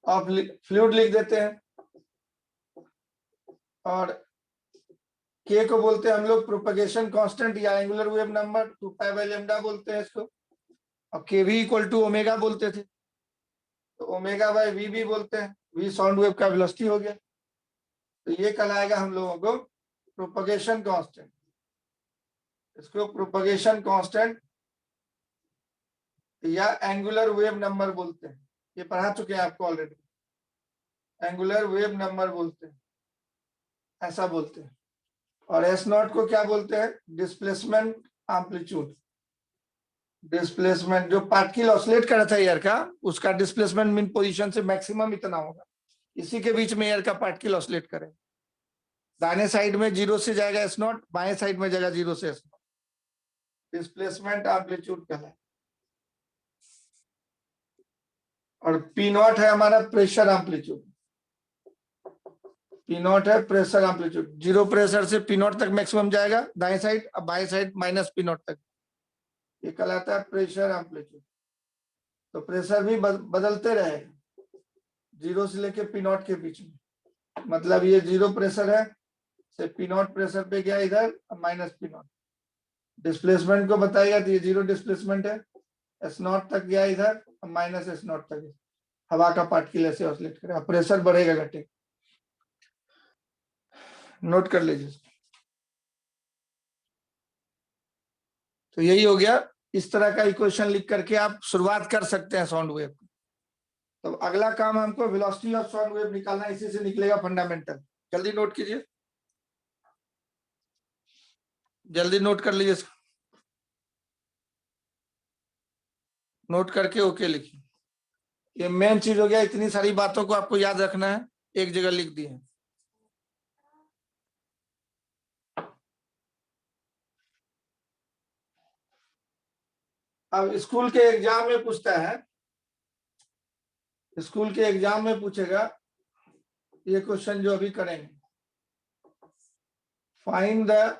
of fluid लिख देते हैं, और के को बोलते हैं हम लोग प्रोपगेशन कांस्टेंट या angular wave number, 2 pi by lambda बोलते हैं इसको, और के वी इक्वल टू ओमेगा बोलते थे, तो ओमेगा बाय वी भी बोलते हैं, वी साउंड वेव का वेलोसिटी हो गया। तो ये कहलाएगा हम लोगों को प्रोपगेशन कांस्टेंट, इसको प्रोपगेशन कांस्टेंट या एंगुलर वेव नंबर बोलते हैं, ये पढ़ा चुके हैं आपको ऑलरेडी, एंगुलर वेव नंबर बोलते हैं, ऐसा बोलते हैं। और एस नॉट को क्या बोलते हैं, डिस्प्लेसमेंट एम्पलीट्यूड, डिस्प्लेसमेंट जो पार्टिकल ऑसिलेट कर रहा था एयर का, उसका डिस्प्लेसमेंट मीन पोजीशन से मैक्सिमम इतना होगा, इसी के बीच में एयर का पार्टिकल ऑसिलेट करे, दाहिने साइड में 0 से जाएगा एस नॉट, बाएं साइड में जाएगा 0 से एस नॉट, डिस्प्लेसमेंट एम्पलीट्यूड कहलाए। और पी नॉट है हमारा प्रेशर एम्पलीट्यूड, पी नॉट है प्रेशर एम्पलीट्यूड, 0 प्रेशर से पी नॉट तक मैक्सिमम जाएगा दाएं साइड, अब बाएं साइड माइनस पी नॉट तक, ये कहलाता है प्रेशर एम्पलीट्यूड। तो प्रेशर भी बदलते रहेगा 0 से लेके पी नॉट के बीच में, मतलब ये 0 प्रेशर है से पी नॉट प्रेशर पे गया इधर, माइनस पी नॉट, डिस्प्लेसमेंट को बताएगा तो ये 0 डिस्प्लेसमेंट है, एस नॉट तक गया इधर, माइनस एस नॉट तक, हवा का पार्टिकल ऐसे ऑसिलेट करेगा, प्रेशर बढ़ेगा घटेगा, नोट कर लीजिए। तो यही हो गया, इस तरह का इक्वेशन लिख करके आप शुरुआत कर सकते हैं साउंड वेव। तो अगला काम हमको वेलोसिटी ऑफ साउंड वेव निकालना, इसी से निकलेगा फंडामेंटल, जल्दी नोट कीजिए, जल्दी नोट कर लीजिए, नोट करके ओके लिखिए। ये मेन चीज हो गया, इतनी सारी बातों को आपको याद रखना है, एक जगह लिख दिए। अब स्कूल के एग्जाम में पूछता है, स्कूल के एग्जाम में पूछेगा ये क्वेश्चन जो अभी करेंगे, फाइंड द,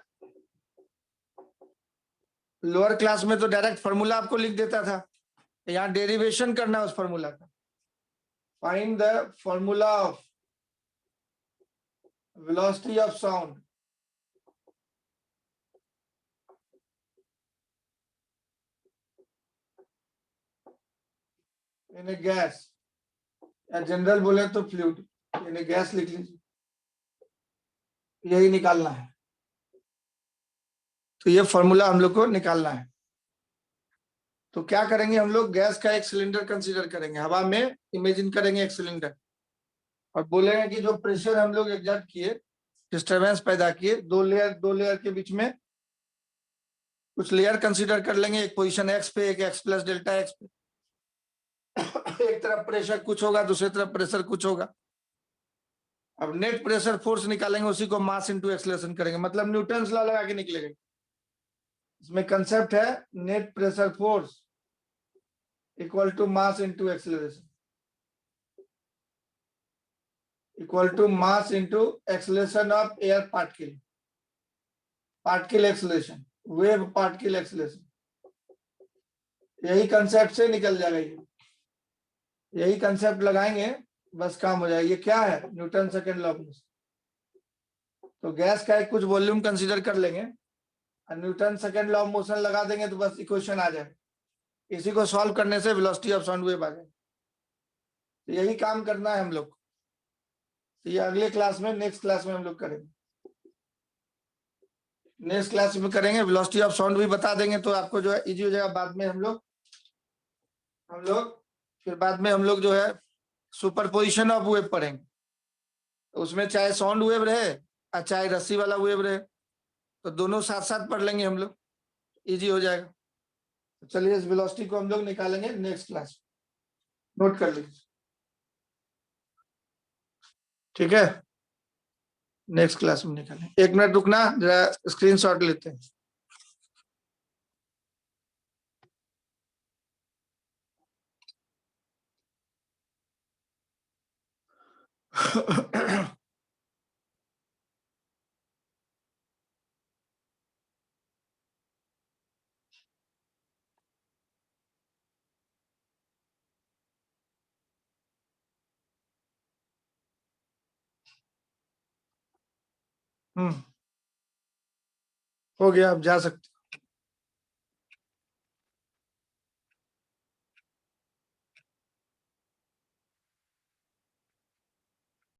लोअर क्लास में तो डायरेक्ट फॉर्मूला आपको लिख देता था, यहाँ डेरिवेशन करना है उस फॉर्मूला का, find the formula of velocity of sound in A gas, या जनरल बोले तो फ्लूइड, इन ए गैस लिख लीजिए, यही निकालना है। तो ये फॉर्मूला हम लोग को निकालना है। तो क्या करेंगे हम लोग, गैस का एक सिलेंडर कंसीडर करेंगे, हवा में इमेजिन करेंगे एक सिलेंडर, और बोलेंगे कि जो प्रेशर हम लोग एग्जर्ट किए, डिस्टरबेंस पैदा किए, दो लेयर के बीच में कुछ लेयर कंसीडर कर लेंगे, एक पोजीशन एक्स पे, एक एक्स प्लस डेल्टा एक्स पे, एक तरफ प्रेशर कुछ होगा, दूसरी तरफ प्रेशर कुछ होगा। अब नेट प्रेशर फोर्स निकालेंगे, उसी को मास इनटू एक्सेलरेशन करेंगे, मतलब न्यूटन लॉ लगा के निकलेगा। इसमें कंसेप्ट है net pressure force equal to mass into acceleration, equal to mass into acceleration of air particle, particle acceleration, wave particle acceleration, यही कंसेप्ट से निकल जाएगा ये, यही कंसेप्ट लगाएंगे बस काम हो जाएगा। ये क्या है, Newton second law of motion. तो गैस का एक कुछ वॉल्यूम कंसीडर कर लेंगे और Newton second law of motion लगा देंगे तो बस इक्वेशन आ जाएगा, इसी को सॉल्व करने से वेलोसिटी ऑफ साउंड वेव आ जाएगा। तो यही काम करना है हम लोग, तो ये अगले क्लास में, नेक्स्ट क्लास में हम लोग करेंगे, नेक्स्ट क्लास में करेंगे, वेलोसिटी ऑफ साउंड भी बता देंगे, तो आपको जो है इजी हो जाएगा। बाद में हम लोग फिर बाद में हम लोग जो है सुपरपोजिशन ऑफ वेव पढ़ेंगे, तो उसमें चाहे साउंड वेव रहे और चाहे रस्सी वाला वेव रहे, तो दोनों साथ साथ पढ़ लेंगे हम लोग, इजी हो जाएगा। तो चलिए इस वेलोसिटी को हम लोग निकालेंगे नेक्स्ट क्लास, नोट कर लीजिए, ठीक है, नेक्स्ट क्लास में निकालें। 1 मिनट रुकना, जरा स्क्रीनशॉट लेते हैं। हो गया, आप जा सकते।